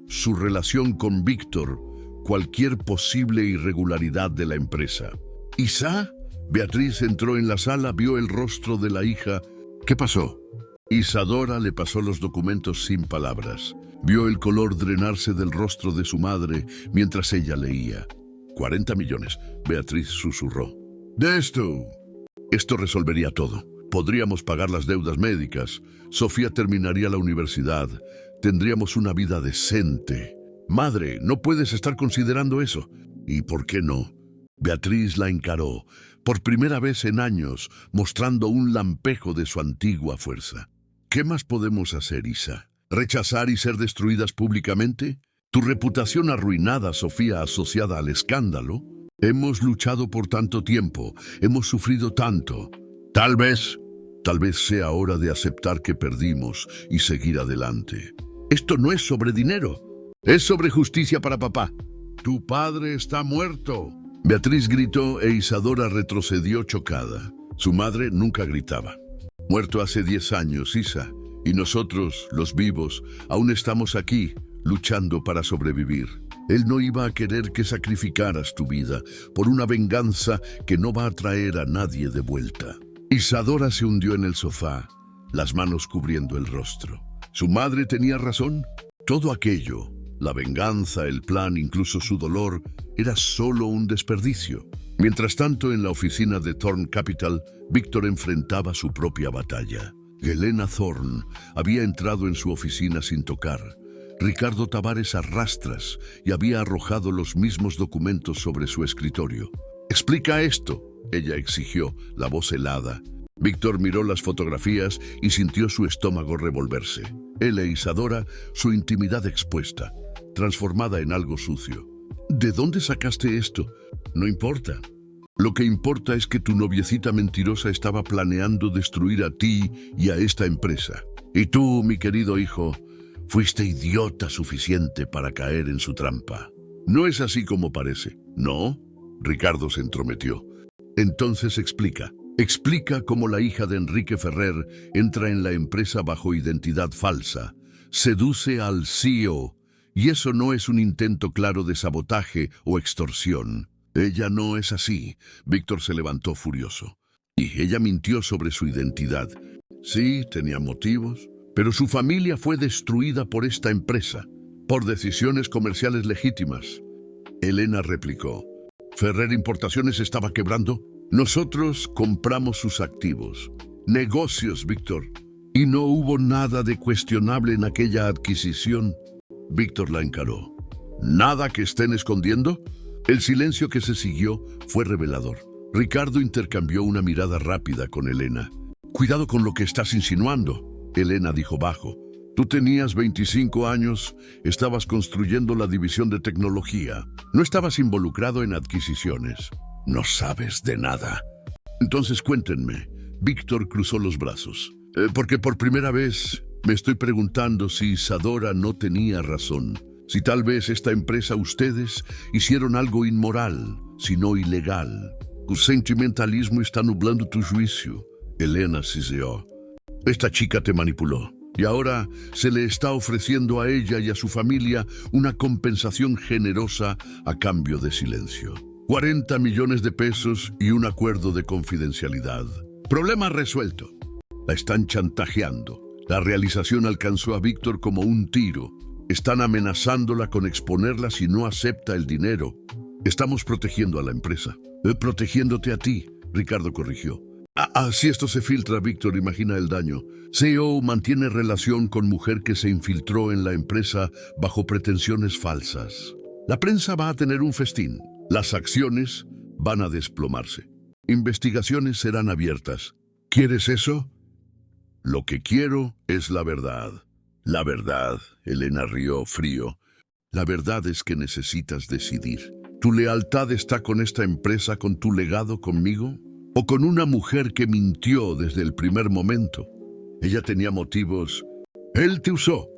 su relación con Víctor, cualquier posible irregularidad de la empresa. ¿Isa? Beatriz entró en la sala, vio el rostro de la hija. ¿Qué pasó? Isadora le pasó los documentos sin palabras. Vio el color drenarse del rostro de su madre mientras ella leía. 40 millones, Beatriz susurró. De esto resolvería todo. Podríamos pagar las deudas médicas. Sofía terminaría la universidad. Tendríamos una vida decente. Madre, no puedes estar considerando eso. ¿Y por qué no? Beatriz la encaró, por primera vez en años, mostrando un lampejo de su antigua fuerza. ¿Qué más podemos hacer, Isa? ¿Rechazar y ser destruidas públicamente? ¿Tu reputación arruinada, Sofía, asociada al escándalo? Hemos luchado por tanto tiempo, hemos sufrido tanto. Tal vez Tal vez sea hora de aceptar que perdimos y seguir adelante. Esto no es sobre dinero, es sobre justicia para papá. Tu padre está muerto. Beatriz gritó e Isadora retrocedió chocada. Su madre nunca gritaba. Muerto hace 10 años, Isa, y nosotros, los vivos, aún estamos aquí, luchando para sobrevivir. Él no iba a querer que sacrificaras tu vida por una venganza que no va a traer a nadie de vuelta. Isadora se hundió en el sofá, las manos cubriendo el rostro. ¿Su madre tenía razón? Todo aquello, la venganza, el plan, incluso su dolor, era solo un desperdicio. Mientras tanto, en la oficina de Thorn Capital, Víctor enfrentaba su propia batalla. Helena Thorn había entrado en su oficina sin tocar. Ricardo Tavares a rastras y había arrojado los mismos documentos sobre su escritorio. «Explica esto», ella exigió, la voz helada. Víctor miró las fotografías y sintió su estómago revolverse. Él e Isadora, su intimidad expuesta, transformada en algo sucio. «¿De dónde sacaste esto? No importa. Lo que importa es que tu noviecita mentirosa estaba planeando destruir a ti y a esta empresa. Y tú, mi querido hijo, fuiste idiota suficiente para caer en su trampa. No es así como parece». «¿No?», Ricardo se entrometió. «Entonces explica. Explica cómo la hija de Enrique Ferrer entra en la empresa bajo identidad falsa, seduce al CEO, y eso no es un intento claro de sabotaje o extorsión». «Ella no es así», Víctor se levantó furioso. «Y ella mintió sobre su identidad. Sí, tenía motivos, pero su familia fue destruida por esta empresa, por decisiones comerciales legítimas». Helena replicó. «¿Ferrer Importaciones estaba quebrando? Nosotros compramos sus activos. Negocios, Víctor. Y no hubo nada de cuestionable en aquella adquisición». Víctor la encaró. «¿Nada que estén escondiendo?». El silencio que se siguió fue revelador. Ricardo intercambió una mirada rápida con Helena. «Cuidado con lo que estás insinuando», Helena dijo bajo. «Tú tenías 25 años, estabas construyendo la división de tecnología. No estabas involucrado en adquisiciones. No sabes de nada». «Entonces cuéntenme». Víctor cruzó los brazos. «Porque por primera vez me estoy preguntando si Isadora no tenía razón. Si tal vez esta empresa ustedes hicieron algo inmoral, sino ilegal. Tu sentimentalismo está nublando tu juicio». Helena siseó. «Esta chica te manipuló. Y ahora se le está ofreciendo a ella y a su familia una compensación generosa a cambio de silencio. 40 millones de pesos y un acuerdo de confidencialidad. Problema resuelto. La están chantajeando». La realización alcanzó a Víctor como un tiro. Están amenazándola con exponerla si no acepta el dinero. «Estamos protegiendo a la empresa». «Protegiéndote a ti», Ricardo corrigió. Si esto se filtra, Víctor, imagina el daño. CEO mantiene relación con mujer que se infiltró en la empresa bajo pretensiones falsas. La prensa va a tener un festín. Las acciones van a desplomarse. Investigaciones serán abiertas. ¿Quieres eso?». «Lo que quiero es la verdad». «La verdad», Helena rió frío. «La verdad es que necesitas decidir. ¿Tu lealtad está con esta empresa, con tu legado conmigo? ¿O con una mujer que mintió desde el primer momento? Ella tenía motivos. Él te usó».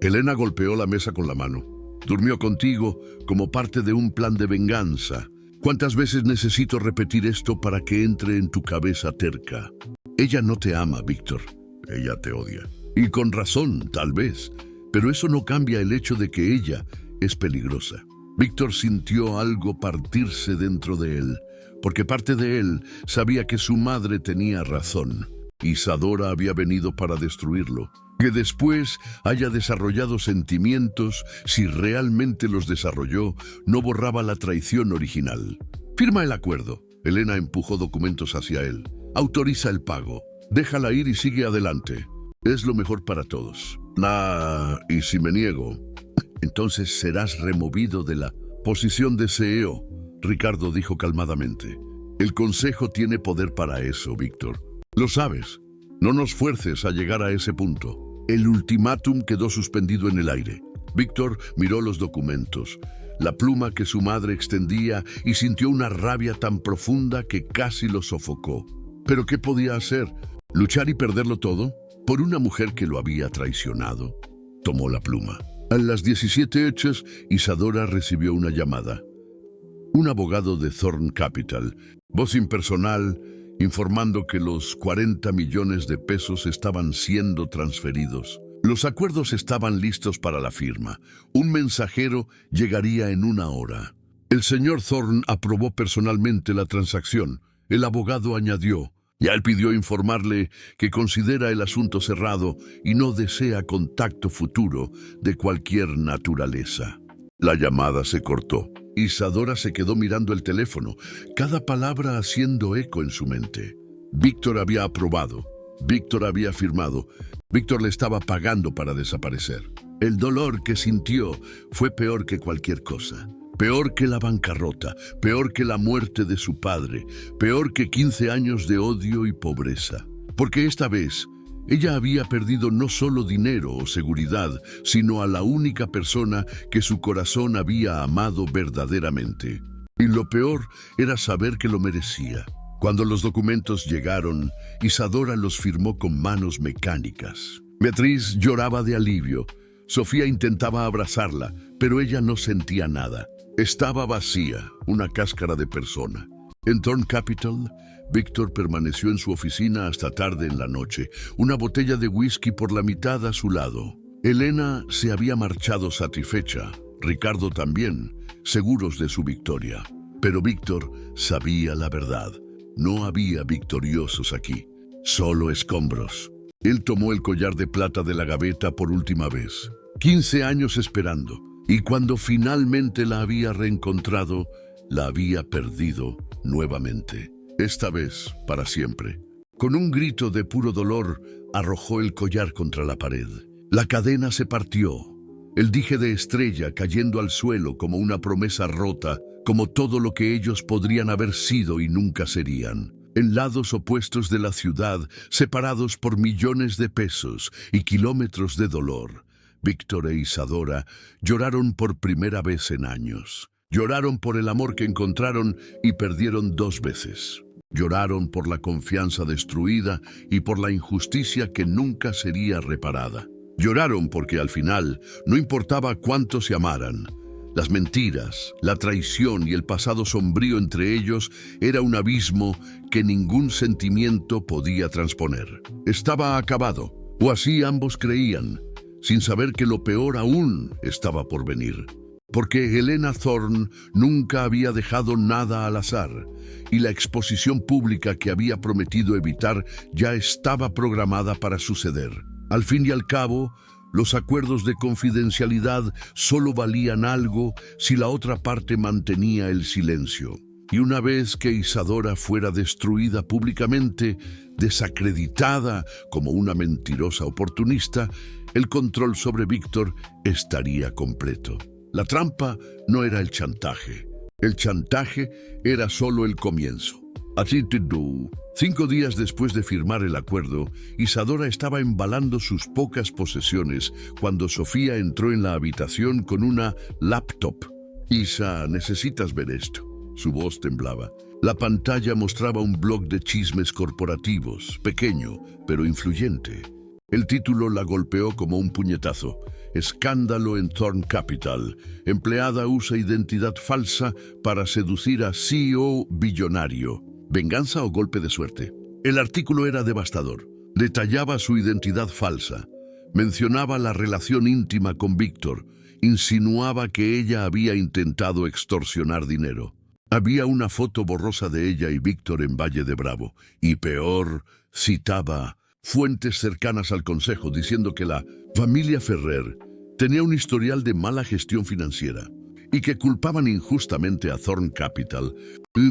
Helena golpeó la mesa con la mano. «Durmió contigo como parte de un plan de venganza. ¿Cuántas veces necesito repetir esto para que entre en tu cabeza terca? Ella no te ama, Víctor. Ella te odia. Y con razón, tal vez. Pero eso no cambia el hecho de que ella es peligrosa». Víctor sintió algo partirse dentro de él, porque parte de él sabía que su madre tenía razón. Isadora había venido para destruirlo. Que después haya desarrollado sentimientos, si realmente los desarrolló, no borraba la traición original. «Firma el acuerdo». Helena empujó documentos hacia él. «Autoriza el pago. Déjala ir y sigue adelante. Es lo mejor para todos». «Y si me niego?» «Entonces serás removido de la posición de CEO», Ricardo dijo calmadamente. «El consejo tiene poder para eso, Víctor. Lo sabes. No nos fuerces a llegar a ese punto». El ultimátum quedó suspendido en el aire. Víctor miró los documentos, la pluma que su madre extendía, y sintió una rabia tan profunda que casi lo sofocó. ¿Pero qué podía hacer? ¿Luchar y perderlo todo? ¿Por una mujer que lo había traicionado? Tomó la pluma. A las 17:08, Isadora recibió una llamada. Un abogado de Thorn Capital, voz impersonal, informando que los 40 millones de pesos estaban siendo transferidos. Los acuerdos estaban listos para la firma. Un mensajero llegaría en 1 hora. El señor Thorn aprobó personalmente la transacción. El abogado añadió: ya él pidió informarle que considera el asunto cerrado y no desea contacto futuro de cualquier naturaleza. La llamada se cortó. Isadora se quedó mirando el teléfono, cada palabra haciendo eco en su mente. Víctor había aprobado. Víctor había firmado. Víctor le estaba pagando para desaparecer. El dolor que sintió fue peor que cualquier cosa. Peor que la bancarrota, peor que la muerte de su padre, peor que 15 años de odio y pobreza. Porque esta vez, ella había perdido no solo dinero o seguridad, sino a la única persona que su corazón había amado verdaderamente. Y lo peor era saber que lo merecía. Cuando los documentos llegaron, Isadora los firmó con manos mecánicas. Beatriz lloraba de alivio. Sofía intentaba abrazarla, pero ella no sentía nada. Estaba vacía, una cáscara de persona. En Thorn Capital, Víctor permaneció en su oficina hasta tarde en la noche, una botella de whisky por la mitad a su lado. Elena se había marchado satisfecha, Ricardo también, seguros de su victoria. Pero Víctor sabía la verdad. No había victoriosos aquí, solo escombros. Él tomó el collar de plata de la gaveta por última vez. 15 años esperando. Y cuando finalmente la había reencontrado, la había perdido nuevamente. Esta vez, para siempre. Con un grito de puro dolor, arrojó el collar contra la pared. La cadena se partió. El dije de estrella cayendo al suelo como una promesa rota, como todo lo que ellos podrían haber sido y nunca serían. En lados opuestos de la ciudad, separados por millones de pesos y kilómetros de dolor, Víctor e Isadora lloraron por primera vez en años. Lloraron por el amor que encontraron y perdieron 2 veces. Lloraron por la confianza destruida y por la injusticia que nunca sería reparada. Lloraron porque al final no importaba cuánto se amaran. Las mentiras, la traición y el pasado sombrío entre ellos era un abismo que ningún sentimiento podía transponer. Estaba acabado, o así ambos creían, sin saber que lo peor aún estaba por venir. Porque Elena Thorn nunca había dejado nada al azar, y la exposición pública que había prometido evitar ya estaba programada para suceder. Al fin y al cabo, los acuerdos de confidencialidad solo valían algo si la otra parte mantenía el silencio. Y una vez que Isadora fuera destruida públicamente, desacreditada como una mentirosa oportunista, el control sobre Víctor estaría completo. La trampa no era el chantaje. El chantaje era solo el comienzo. Así te do. 5 días después de firmar el acuerdo, Isadora estaba embalando sus pocas posesiones cuando Sofía entró en la habitación con una laptop. Isa, necesitas ver esto. Su voz temblaba. La pantalla mostraba un blog de chismes corporativos, pequeño, pero influyente. El título la golpeó como un puñetazo. Escándalo en Thorn Capital. Empleada usa identidad falsa para seducir a CEO billonario. ¿Venganza o golpe de suerte? El artículo era devastador. Detallaba su identidad falsa. Mencionaba la relación íntima con Víctor. Insinuaba que ella había intentado extorsionar dinero. Había una foto borrosa de ella y Víctor en Valle de Bravo. Y peor, citaba fuentes cercanas al consejo diciendo que la familia Ferrer tenía un historial de mala gestión financiera y que culpaban injustamente a Thorn Capital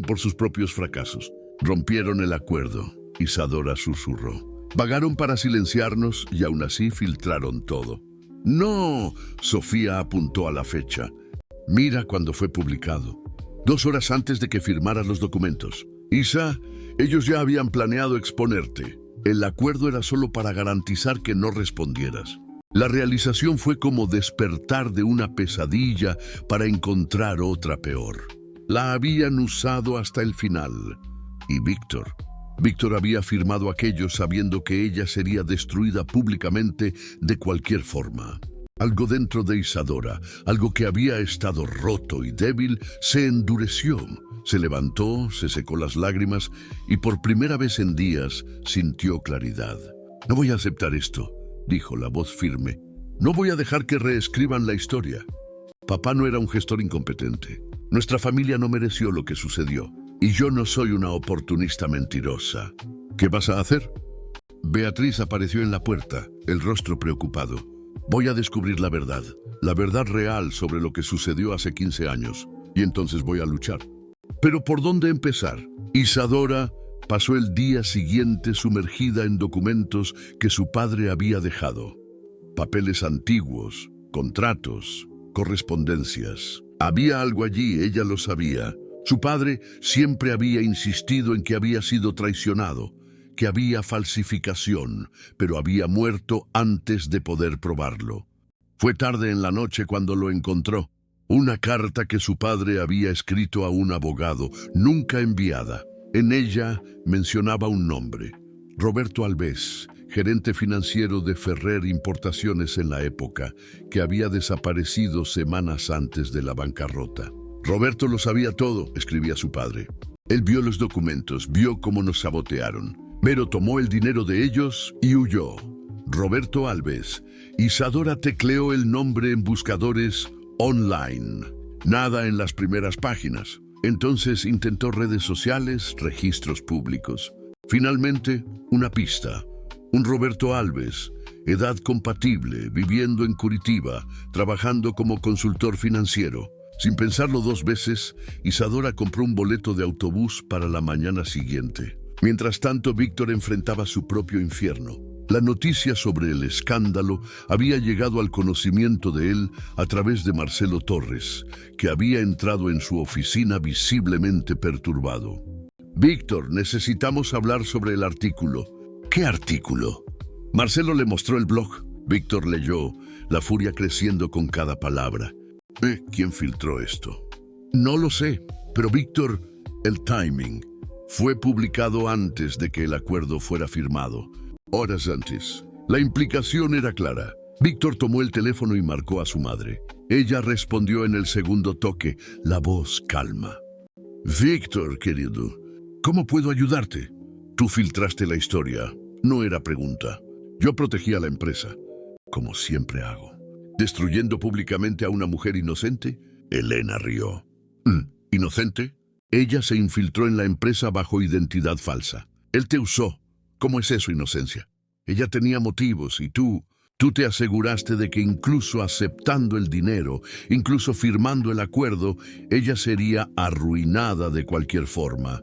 por sus propios fracasos. Rompieron el acuerdo, Isadora susurró. Vagaron para silenciarnos y aún así filtraron todo. ¡No! Sofía apuntó a la fecha. Mira cuando fue publicado. 2 horas antes de que firmaras los documentos. Isa, ellos ya habían planeado exponerte. El acuerdo era solo para garantizar que no respondieras. La realización fue como despertar de una pesadilla para encontrar otra peor. La habían usado hasta el final. Y Víctor Víctor había firmado aquello sabiendo que ella sería destruida públicamente de cualquier forma. Algo dentro de Isadora, algo que había estado roto y débil, se endureció. Se levantó, se secó las lágrimas y por primera vez en días sintió claridad. «No voy a aceptar esto», dijo la voz firme. «No voy a dejar que reescriban la historia. Papá no era un gestor incompetente. Nuestra familia no mereció lo que sucedió. Y yo no soy una oportunista mentirosa. ¿Qué vas a hacer?» Beatriz apareció en la puerta, el rostro preocupado. «Voy a descubrir la verdad real sobre lo que sucedió hace 15 años, y entonces voy a luchar». Pero ¿por dónde empezar? Isadora pasó el día siguiente sumergida en documentos que su padre había dejado. Papeles antiguos, contratos, correspondencias. Había algo allí, ella lo sabía. Su padre siempre había insistido en que había sido traicionado, que había falsificación, pero había muerto antes de poder probarlo. Fue tarde en la noche cuando lo encontró. Una carta que su padre había escrito a un abogado, nunca enviada. En ella mencionaba un nombre: Roberto Alves, gerente financiero de Ferrer Importaciones en la época, que había desaparecido semanas antes de la bancarrota. «Roberto lo sabía todo», escribía su padre. «Él vio los documentos, vio cómo nos sabotearon, pero tomó el dinero de ellos y huyó». Roberto Alves. Isadora tecleó el nombre en buscadores online. Nada en las primeras páginas. Entonces intentó redes sociales, registros públicos. Finalmente, una pista. Un Roberto Alves, edad compatible, viviendo en Curitiba, trabajando como consultor financiero. Sin pensarlo dos veces, Isadora compró un boleto de autobús para la mañana siguiente. Mientras tanto, Víctor enfrentaba su propio infierno. La noticia sobre el escándalo había llegado al conocimiento de él a través de Marcelo Torres, que había entrado en su oficina visiblemente perturbado. «Víctor, necesitamos hablar sobre el artículo». «¿Qué artículo?» Marcelo le mostró el blog. Víctor leyó, la furia creciendo con cada palabra. ¿Quién filtró esto? «No lo sé, pero Víctor, el timing. Fue publicado antes de que el acuerdo fuera firmado. Horas antes. La implicación era clara. Víctor tomó el teléfono y marcó a su madre. Ella respondió en el segundo toque, la voz calma. «Víctor, querido, ¿cómo puedo ayudarte? Tú filtraste la historia. No era pregunta. Yo protegí a la empresa, como siempre hago. Destruyendo públicamente a una mujer inocente». Elena rió. «¿Inocente?» Ella se infiltró en la empresa bajo identidad falsa. Él te usó. ¿Cómo es eso, inocencia? Ella tenía motivos y tú te aseguraste de que incluso aceptando el dinero, incluso firmando el acuerdo, ella sería arruinada de cualquier forma.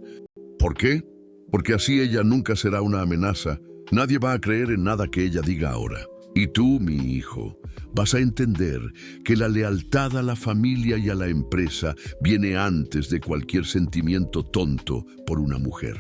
¿Por qué? Porque así ella nunca será una amenaza. Nadie va a creer en nada que ella diga ahora. Y tú, mi hijo, vas a entender que la lealtad a la familia y a la empresa viene antes de cualquier sentimiento tonto por una mujer.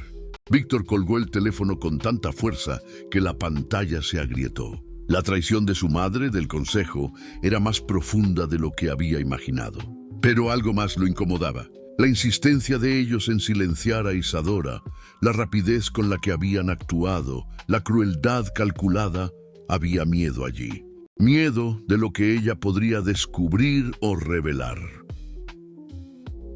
Víctor colgó el teléfono con tanta fuerza que la pantalla se agrietó. La traición de su madre, del consejo, era más profunda de lo que había imaginado. Pero algo más lo incomodaba. La insistencia de ellos en silenciar a Isadora, la rapidez con la que habían actuado, la crueldad calculada. Había miedo allí. Miedo de lo que ella podría descubrir o revelar.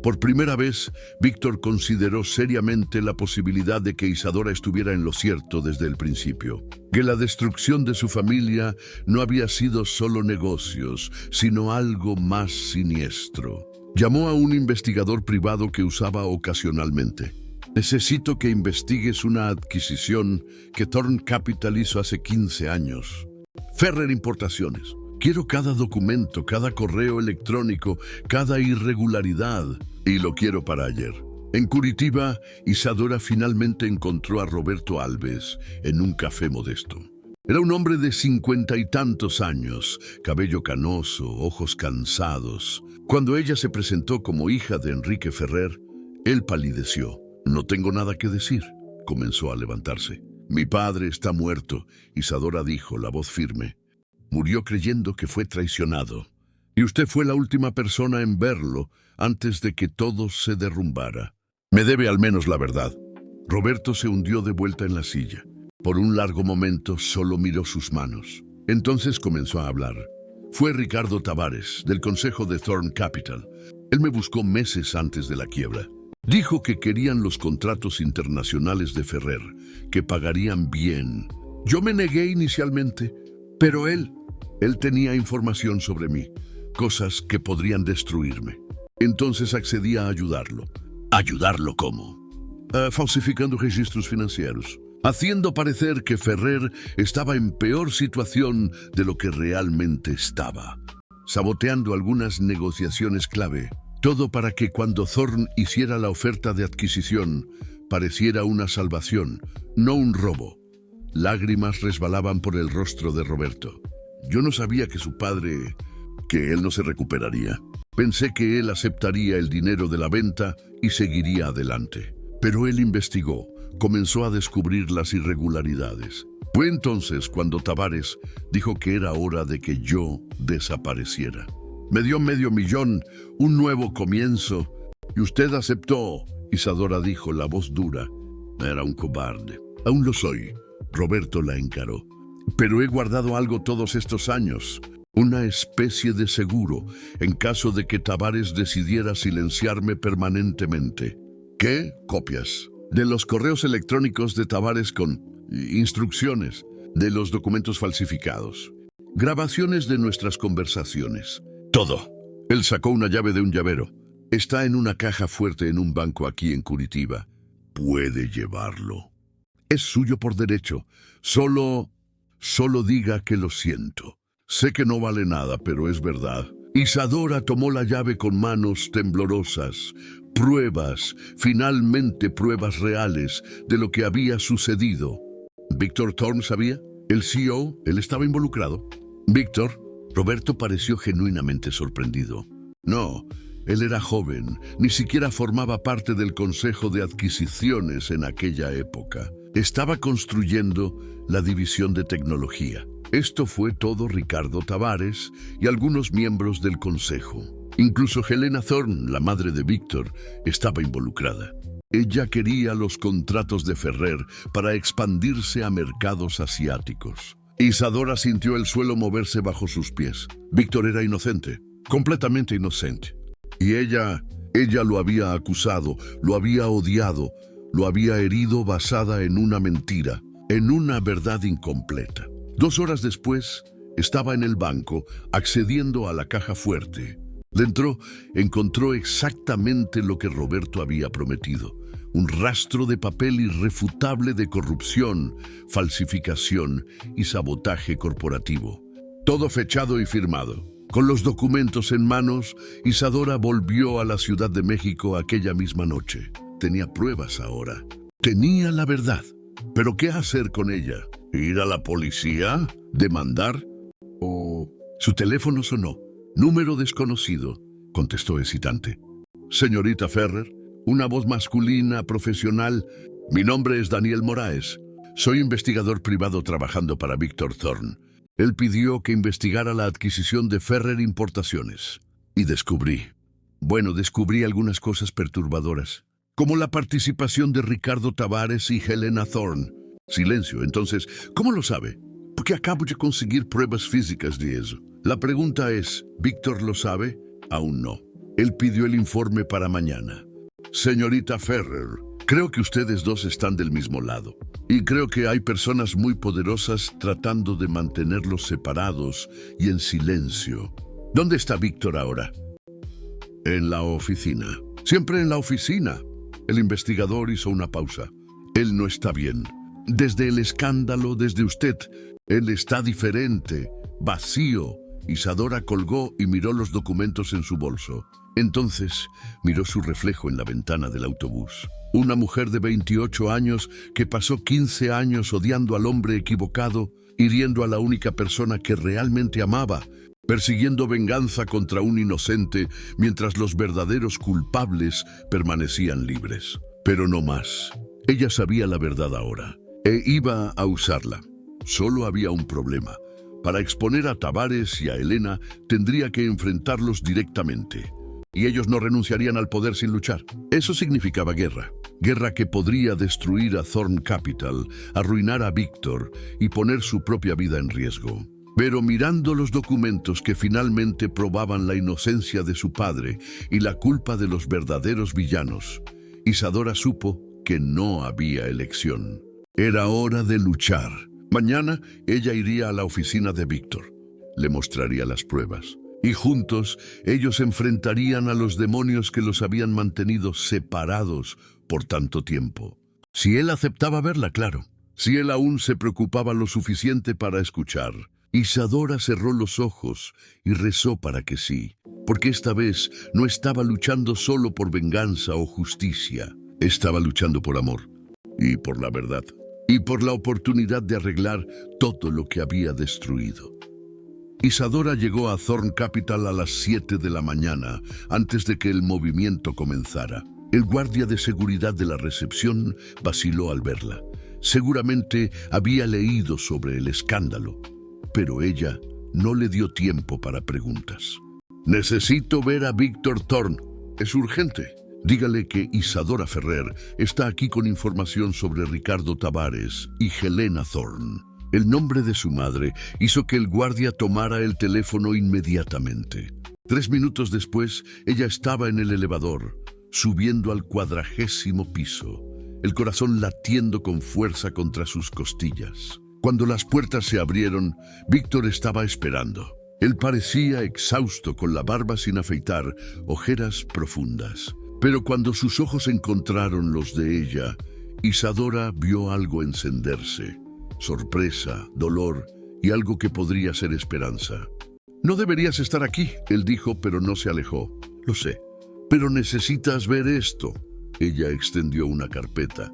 Por primera vez, Víctor consideró seriamente la posibilidad de que Isadora estuviera en lo cierto desde el principio. Que la destrucción de su familia no había sido solo negocios, sino algo más siniestro. Llamó a un investigador privado que usaba ocasionalmente. «Necesito que investigues una adquisición que Thorn Capital hizo hace 15 años. Ferrer Importaciones. Quiero cada documento, cada correo electrónico, cada irregularidad. Y lo quiero para ayer». En Curitiba, Isadora finalmente encontró a Roberto Alves en un café modesto. Era un hombre de 50 y tantos años, cabello canoso, ojos cansados. Cuando ella se presentó como hija de Enrique Ferrer, él palideció. «No tengo nada que decir», comenzó a levantarse. «Mi padre está muerto», Isadora dijo, la voz firme. «Murió creyendo que fue traicionado. Y usted fue la última persona en verlo antes de que todo se derrumbara. Me debe al menos la verdad». Roberto se hundió de vuelta en la silla. Por un largo momento solo miró sus manos. Entonces comenzó a hablar. Fue Ricardo Tavares, del consejo de Thorn Capital. Él me buscó meses antes de la quiebra. Dijo que querían los contratos internacionales de Ferrer, que pagarían bien. Yo me negué inicialmente, pero él tenía información sobre mí, cosas que podrían destruirme. Entonces accedí a ayudarlo. ¿Ayudarlo cómo? Falsificando registros financieros, haciendo parecer que Ferrer estaba en peor situación de lo que realmente estaba, saboteando algunas negociaciones clave. Todo para que cuando Thorn hiciera la oferta de adquisición, pareciera una salvación, no un robo. Lágrimas resbalaban por el rostro de Roberto. Yo no sabía que su padre, que él no se recuperaría. Pensé que él aceptaría el dinero de la venta y seguiría adelante. Pero él investigó, comenzó a descubrir las irregularidades. Fue entonces cuando Tavares dijo que era hora de que yo desapareciera. Me dio $500,000, un nuevo comienzo, y usted aceptó, Isadora dijo, la voz dura. Era un cobarde. Aún lo soy. Roberto la encaró. Pero he guardado algo todos estos años, una especie de seguro, en caso de que Tavares decidiera silenciarme permanentemente. ¿Qué? Copias de los correos electrónicos de Tavares con instrucciones, de los documentos falsificados, grabaciones de nuestras conversaciones. Todo. Él sacó una llave de un llavero. Está en una caja fuerte en un banco aquí en Curitiba. Puede llevarlo. Es suyo por derecho. Solo diga que lo siento. Sé que no vale nada, pero es verdad. Isadora tomó la llave con manos temblorosas. Pruebas, finalmente pruebas reales de lo que había sucedido. ¿Víctor Thorn sabía? ¿El CEO? ¿Él estaba involucrado? ¿Víctor? Roberto pareció genuinamente sorprendido. No, él era joven, ni siquiera formaba parte del Consejo de Adquisiciones en aquella época. Estaba construyendo la división de tecnología. Esto fue todo Ricardo Tavares y algunos miembros del Consejo. Incluso Helena Thorn, la madre de Víctor, estaba involucrada. Ella quería los contratos de Ferrer para expandirse a mercados asiáticos. Isadora sintió el suelo moverse bajo sus pies. Víctor era inocente, completamente inocente. Y ella lo había acusado, lo había odiado, lo había herido basada en una mentira, en una verdad incompleta. 2 horas después, estaba en el banco, accediendo a la caja fuerte. Dentro, encontró exactamente lo que Roberto había prometido. Un rastro de papel irrefutable de corrupción, falsificación y sabotaje corporativo. Todo fechado y firmado. Con los documentos en manos, Isadora volvió a la Ciudad de México aquella misma noche. Tenía pruebas ahora. Tenía la verdad. ¿Pero qué hacer con ella? ¿Ir a la policía? ¿Demandar? ¿O...? Su teléfono sonó. Número desconocido, contestó hesitante. Señorita Ferrer, una voz masculina, profesional. Mi nombre es Daniel Moraes. Soy investigador privado trabajando para Víctor Thorn. Él pidió que investigara la adquisición de Ferrer Importaciones. Y descubrí algunas cosas perturbadoras, como la participación de Ricardo Tavares y Helena Thorn. Silencio. Entonces, ¿cómo lo sabe? Porque acabo de conseguir pruebas físicas de eso. La pregunta es, ¿Víctor lo sabe? Aún no. Él pidió el informe para mañana. Señorita Ferrer, creo que ustedes dos están del mismo lado. Y creo que hay personas muy poderosas tratando de mantenerlos separados y en silencio. ¿Dónde está Víctor ahora? En la oficina. Siempre en la oficina. El investigador hizo una pausa. Él no está bien. Desde el escándalo, desde usted, él está diferente, vacío. Isadora colgó y miró los documentos en su bolso. Entonces miró su reflejo en la ventana del autobús. Una mujer de 28 años que pasó 15 años odiando al hombre equivocado, hiriendo a la única persona que realmente amaba, persiguiendo venganza contra un inocente mientras los verdaderos culpables permanecían libres. Pero no más. Ella sabía la verdad ahora e iba a usarla. Solo había un problema. Para exponer a Tavares y a Helena, tendría que enfrentarlos directamente. Y ellos no renunciarían al poder sin luchar. Eso significaba guerra. Guerra que podría destruir a Thorn Capital, arruinar a Víctor y poner su propia vida en riesgo. Pero mirando los documentos que finalmente probaban la inocencia de su padre y la culpa de los verdaderos villanos, Isadora supo que no había elección. Era hora de luchar. Mañana ella iría a la oficina de Víctor. Le mostraría las pruebas. Y juntos ellos enfrentarían a los demonios que los habían mantenido separados por tanto tiempo. Si él aceptaba verla, claro. Si él aún se preocupaba lo suficiente para escuchar. Isadora cerró los ojos y rezó para que sí. Porque esta vez no estaba luchando solo por venganza o justicia. Estaba luchando por amor y por la verdad. Y por la oportunidad de arreglar todo lo que había destruido. Isadora llegó a Thorn Capital a las 7 de la mañana, antes de que el movimiento comenzara. El guardia de seguridad de la recepción vaciló al verla. Seguramente había leído sobre el escándalo, pero ella no le dio tiempo para preguntas. Necesito ver a Víctor Thorn. Es urgente. Dígale que Isadora Ferrer está aquí con información sobre Ricardo Tavares y Helena Thorn. El nombre de su madre hizo que el guardia tomara el teléfono inmediatamente. 3 minutos después, ella estaba en el elevador, subiendo al 40º piso, el corazón latiendo con fuerza contra sus costillas. Cuando las puertas se abrieron, Víctor estaba esperando. Él parecía exhausto, con la barba sin afeitar, ojeras profundas. Pero cuando sus ojos encontraron los de ella, Isadora vio algo encenderse. Sorpresa, dolor y algo que podría ser esperanza. No deberías estar aquí, él dijo, pero no se alejó. Lo sé, pero necesitas ver esto. Ella extendió una carpeta.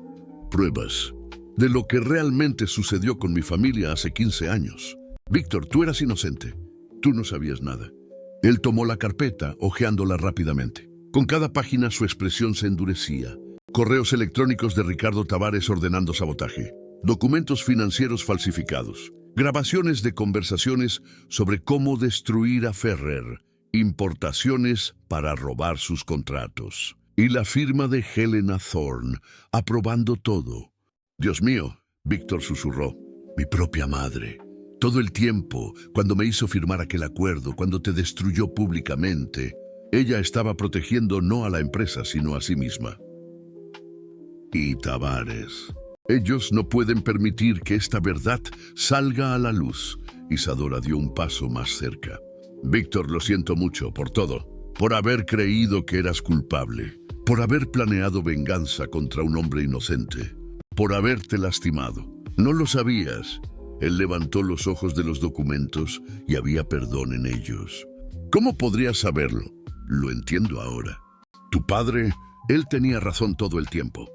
Pruebas de lo que realmente sucedió con mi familia hace 15 años. Víctor, tú eras inocente. Tú no sabías nada. Él tomó la carpeta, hojeándola rápidamente. Con cada página su expresión se endurecía. Correos electrónicos de Ricardo Tavares ordenando sabotaje. Documentos financieros falsificados. Grabaciones de conversaciones sobre cómo destruir a Ferrer. Importaciones para robar sus contratos. Y la firma de Helena Thorn, aprobando todo. Dios mío, Víctor susurró. Mi propia madre. Todo el tiempo, cuando me hizo firmar aquel acuerdo, cuando te destruyó públicamente, ella estaba protegiendo no a la empresa, sino a sí misma. Y Tavares. Ellos no pueden permitir que esta verdad salga a la luz. Isadora dio un paso más cerca. Víctor, lo siento mucho por todo. Por haber creído que eras culpable. Por haber planeado venganza contra un hombre inocente. Por haberte lastimado. No lo sabías. Él levantó los ojos de los documentos y había perdón en ellos. ¿Cómo podrías saberlo? Lo entiendo ahora. Tu padre, él tenía razón todo el tiempo.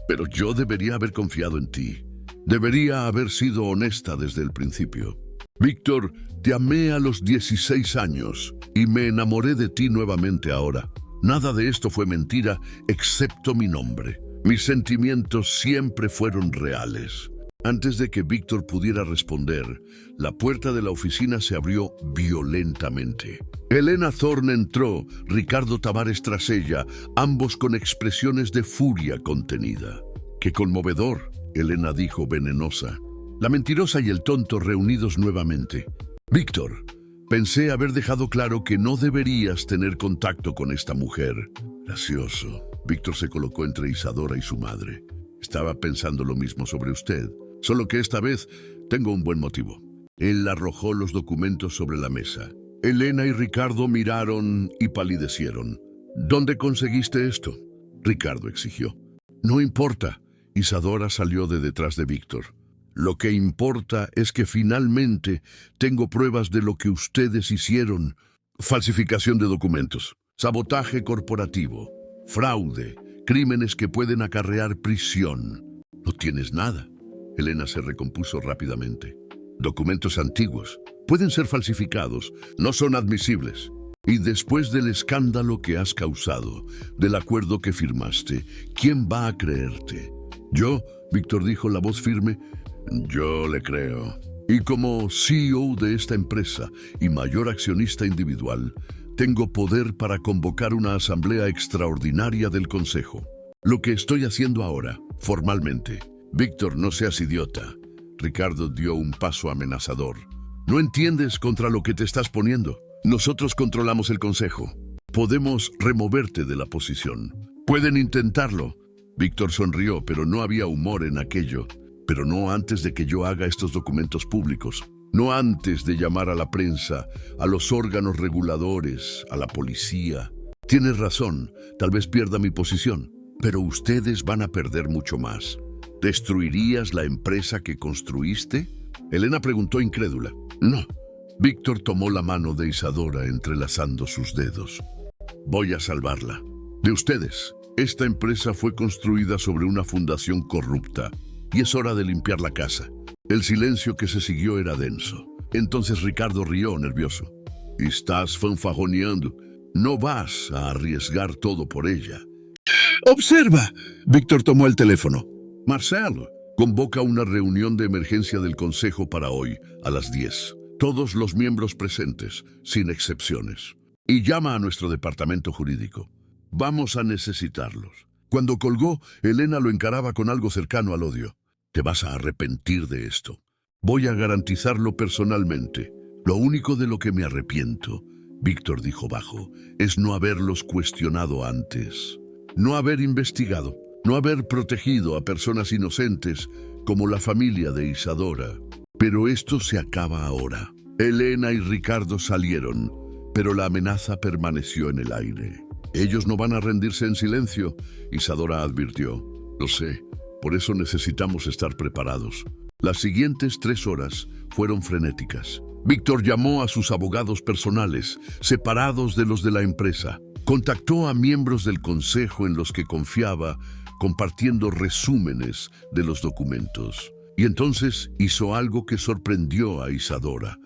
Pero yo debería haber confiado en ti. Debería haber sido honesta desde el principio. Víctor, te amé a los 16 años y me enamoré de ti nuevamente ahora. Nada de esto fue mentira, excepto mi nombre. Mis sentimientos siempre fueron reales. Antes de que Víctor pudiera responder, la puerta de la oficina se abrió violentamente. Helena Thorn entró, Ricardo Tavares tras ella, ambos con expresiones de furia contenida. ¡Qué conmovedor!, Helena dijo venenosa. La mentirosa y el tonto reunidos nuevamente. Víctor, pensé haber dejado claro que no deberías tener contacto con esta mujer. Gracioso. Víctor se colocó entre Isadora y su madre. Estaba pensando lo mismo sobre usted. Solo que esta vez tengo un buen motivo. Él arrojó los documentos sobre la mesa. Helena y Ricardo miraron y palidecieron. ¿Dónde conseguiste esto?, Ricardo exigió. No importa. Isadora salió de detrás de Víctor. Lo que importa es que finalmente tengo pruebas de lo que ustedes hicieron. Falsificación de documentos, sabotaje corporativo, fraude, crímenes que pueden acarrear prisión. No tienes nada. Helena se recompuso rápidamente. Documentos antiguos. Pueden ser falsificados. No son admisibles. Y después del escándalo que has causado, del acuerdo que firmaste, ¿quién va a creerte? Yo, Víctor dijo, la voz firme. Yo le creo. Y como CEO de esta empresa y mayor accionista individual, tengo poder para convocar una asamblea extraordinaria del Consejo. Lo que estoy haciendo ahora, formalmente. Víctor, no seas idiota. Ricardo dio un paso amenazador. ¿No entiendes contra lo que te estás poniendo? Nosotros controlamos el consejo. Podemos removerte de la posición. Pueden intentarlo. Víctor sonrió, pero no había humor en aquello. Pero no antes de que yo haga estos documentos públicos. No antes de llamar a la prensa, a los órganos reguladores, a la policía. Tienes razón, tal vez pierda mi posición, pero ustedes van a perder mucho más. ¿Destruirías la empresa que construiste? Elena preguntó incrédula. No. Víctor tomó la mano de Isadora entrelazando sus dedos. Voy a salvarla. De ustedes. Esta empresa fue construida sobre una fundación corrupta y es hora de limpiar la casa. El silencio que se siguió era denso. Entonces Ricardo rió nervioso. Estás fanfarroneando. No vas a arriesgar todo por ella. ¡Observa! Víctor tomó el teléfono. Marcelo, convoca una reunión de emergencia del Consejo para hoy, a las 10. Todos los miembros presentes, sin excepciones. Y llama a nuestro departamento jurídico. Vamos a necesitarlos. Cuando colgó, Elena lo encaraba con algo cercano al odio. Te vas a arrepentir de esto. Voy a garantizarlo personalmente. Lo único de lo que me arrepiento, Víctor dijo bajo, es no haberlos cuestionado antes. No haber investigado, no haber protegido a personas inocentes como la familia de Isadora. Pero esto se acaba ahora. Elena y Ricardo salieron, pero la amenaza permaneció en el aire. Ellos no van a rendirse en silencio, Isadora advirtió. Lo sé, por eso necesitamos estar preparados. Las siguientes 3 horas fueron frenéticas. Víctor llamó a sus abogados personales, separados de los de la empresa. Contactó a miembros del consejo en los que confiaba, compartiendo resúmenes de los documentos. Y entonces hizo algo que sorprendió a Isadora.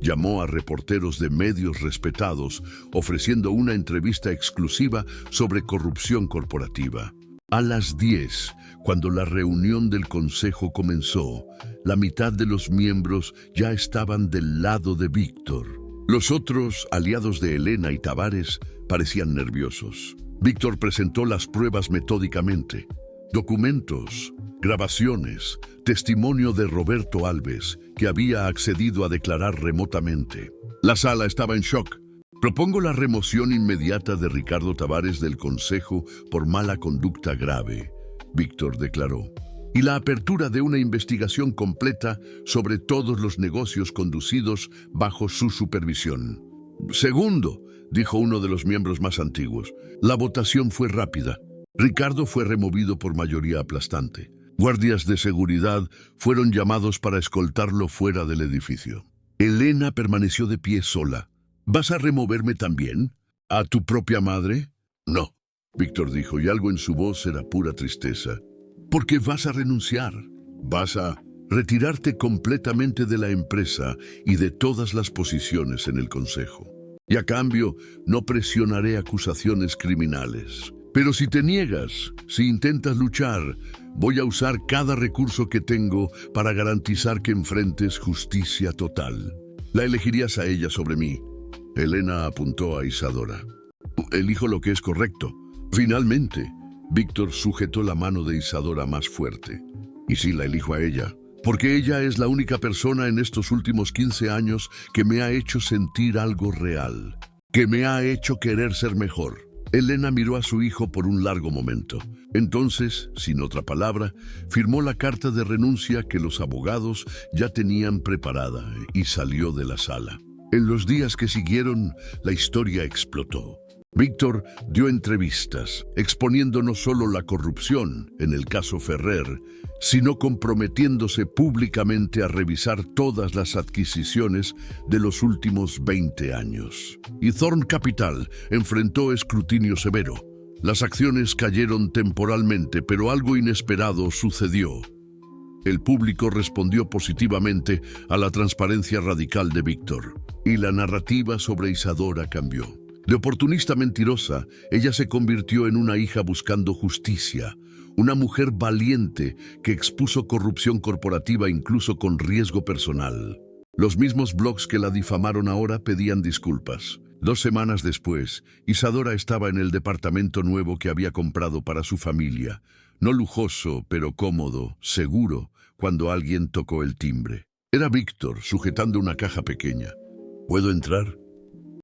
Llamó a reporteros de medios respetados, ofreciendo una entrevista exclusiva sobre corrupción corporativa. A las 10, cuando la reunión del consejo comenzó, la mitad de los miembros ya estaban del lado de Víctor. Los otros, aliados de Elena y Tavares, parecían nerviosos. Víctor presentó las pruebas metódicamente. Documentos, grabaciones, testimonio de Roberto Alves, que había accedido a declarar remotamente. La sala estaba en shock. Propongo la remoción inmediata de Ricardo Tavares del Consejo por mala conducta grave, Víctor declaró, y la apertura de una investigación completa sobre todos los negocios conducidos bajo su supervisión. Segundo, dijo uno de los miembros más antiguos, la votación fue rápida. Ricardo fue removido por mayoría aplastante. Guardias de seguridad fueron llamados para escoltarlo fuera del edificio. Elena permaneció de pie sola. ¿Vas a removerme también? ¿A tu propia madre? No, Víctor dijo, y algo en su voz era pura tristeza. ¿Por qué vas a renunciar? Vas a retirarte completamente de la empresa y de todas las posiciones en el consejo. Y a cambio, no presionaré acusaciones criminales. Pero si te niegas, si intentas luchar, voy a usar cada recurso que tengo para garantizar que enfrentes justicia total. La elegirías a ella sobre mí. Elena apuntó a Isadora. Elijo lo que es correcto. Finalmente, Víctor sujetó la mano de Isadora más fuerte. Y sí, la elijo a ella, porque ella es la única persona en estos últimos 15 años que me ha hecho sentir algo real, que me ha hecho querer ser mejor. Elena miró a su hijo por un largo momento. Entonces, sin otra palabra, firmó la carta de renuncia que los abogados ya tenían preparada y salió de la sala. En los días que siguieron, la historia explotó. Víctor dio entrevistas, exponiendo no solo la corrupción en el caso Ferrer, sino comprometiéndose públicamente a revisar todas las adquisiciones de los últimos 20 años. Y Thorn Capital enfrentó escrutinio severo. Las acciones cayeron temporalmente, pero algo inesperado sucedió. El público respondió positivamente a la transparencia radical de Víctor, y la narrativa sobre Isadora cambió. De oportunista mentirosa, ella se convirtió en una hija buscando justicia, una mujer valiente que expuso corrupción corporativa incluso con riesgo personal. Los mismos blogs que la difamaron ahora pedían disculpas. 2 semanas después, Isadora estaba en el departamento nuevo que había comprado para su familia. No lujoso, pero cómodo, seguro, cuando alguien tocó el timbre. Era Víctor, sujetando una caja pequeña. ¿Puedo entrar?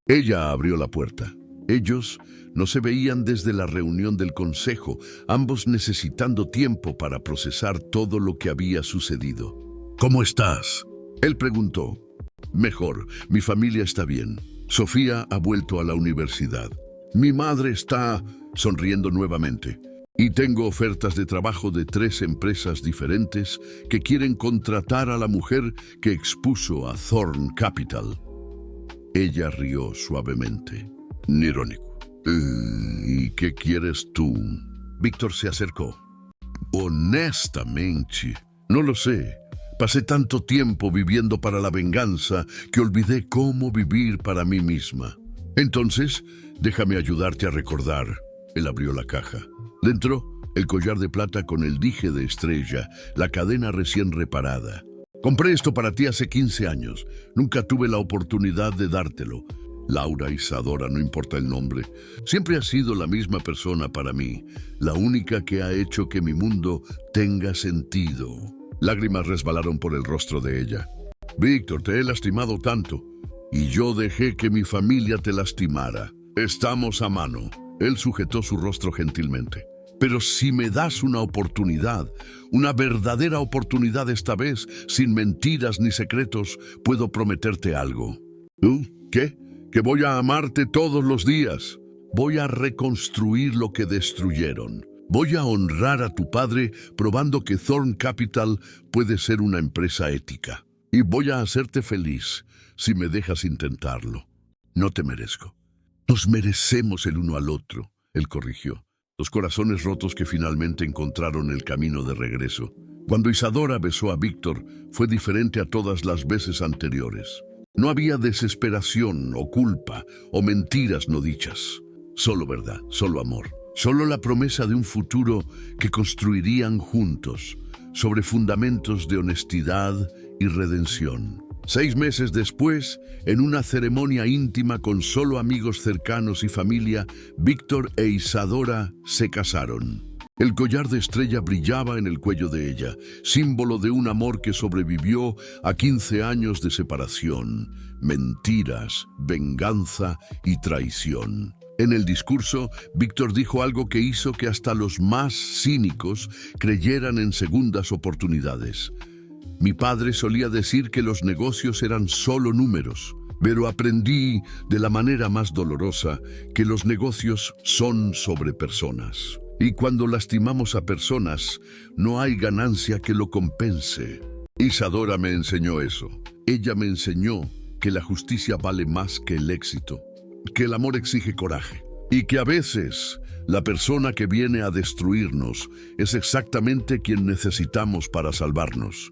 Ella abrió la puerta. Ellos no se veían desde la reunión del consejo, ambos necesitando tiempo para procesar todo lo que había sucedido. ¿Cómo estás? Él preguntó. Mejor, mi familia está bien. Sofía ha vuelto a la universidad. Mi madre está sonriendo nuevamente. Y tengo ofertas de trabajo de 3 empresas diferentes que quieren contratar a la mujer que expuso a Thorn Capital. Ella rió suavemente. Irónico. ¿Y qué quieres tú? Víctor se acercó. Honestamente, no lo sé. Pasé tanto tiempo viviendo para la venganza que olvidé cómo vivir para mí misma. Entonces, déjame ayudarte a recordar. Él abrió la caja. Dentro, el collar de plata con el dije de estrella, la cadena recién reparada. Compré esto para ti hace 15 años. Nunca tuve la oportunidad de dártelo. Laura Isadora, no importa el nombre, siempre ha sido la misma persona para mí, la única que ha hecho que mi mundo tenga sentido. Lágrimas resbalaron por el rostro de ella. Víctor, te he lastimado tanto, y yo dejé que mi familia te lastimara. Estamos a mano. Él sujetó su rostro gentilmente. Pero si me das una oportunidad, una verdadera oportunidad esta vez, sin mentiras ni secretos, puedo prometerte algo. ¿Qué? Que voy a amarte todos los días. Voy a reconstruir lo que destruyeron. Voy a honrar a tu padre probando que Thorn Capital puede ser una empresa ética. Y voy a hacerte feliz si me dejas intentarlo. No te merezco. Nos merecemos el uno al otro, él corrigió. Los corazones rotos que finalmente encontraron el camino de regreso. Cuando Isadora besó a Víctor, fue diferente a todas las veces anteriores. No había desesperación o culpa o mentiras no dichas. Solo verdad, solo amor. Solo la promesa de un futuro que construirían juntos, sobre fundamentos de honestidad y redención. 6 meses después, en una ceremonia íntima con solo amigos cercanos y familia, Víctor e Isadora se casaron. El collar de estrella brillaba en el cuello de ella, símbolo de un amor que sobrevivió a 15 años de separación, mentiras, venganza y traición. En el discurso, Víctor dijo algo que hizo que hasta los más cínicos creyeran en segundas oportunidades. Mi padre solía decir que los negocios eran solo números, pero aprendí de la manera más dolorosa que los negocios son sobre personas. Y cuando lastimamos a personas, no hay ganancia que lo compense. Isadora me enseñó eso. Ella me enseñó que la justicia vale más que el éxito, que el amor exige coraje y que a veces la persona que viene a destruirnos es exactamente quien necesitamos para salvarnos.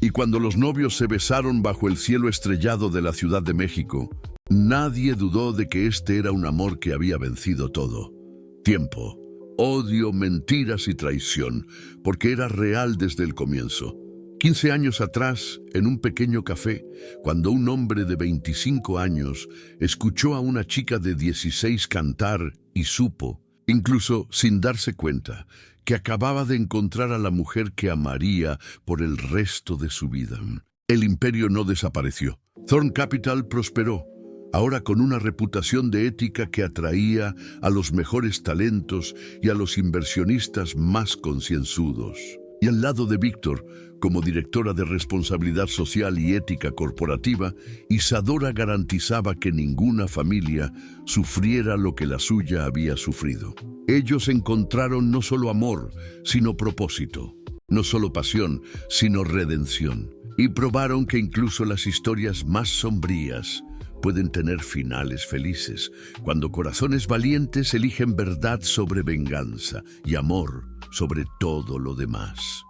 Y cuando los novios se besaron bajo el cielo estrellado de la Ciudad de México, nadie dudó de que este era un amor que había vencido todo. Tiempo, odio, mentiras y traición, porque era real desde el comienzo. 15 años atrás, en un pequeño café, cuando un hombre de 25 años escuchó a una chica de 16 cantar y supo, incluso sin darse cuenta, que acababa de encontrar a la mujer que amaría por el resto de su vida. El imperio no desapareció. Thorn Capital prosperó, ahora con una reputación de ética que atraía a los mejores talentos y a los inversionistas más concienzudos. Y al lado de Víctor, como directora de responsabilidad social y ética corporativa, Isadora garantizaba que ninguna familia sufriera lo que la suya había sufrido. Ellos encontraron no solo amor, sino propósito, no solo pasión, sino redención. Y probaron que incluso las historias más sombrías pueden tener finales felices, cuando corazones valientes eligen verdad sobre venganza y amor sobre todo lo demás.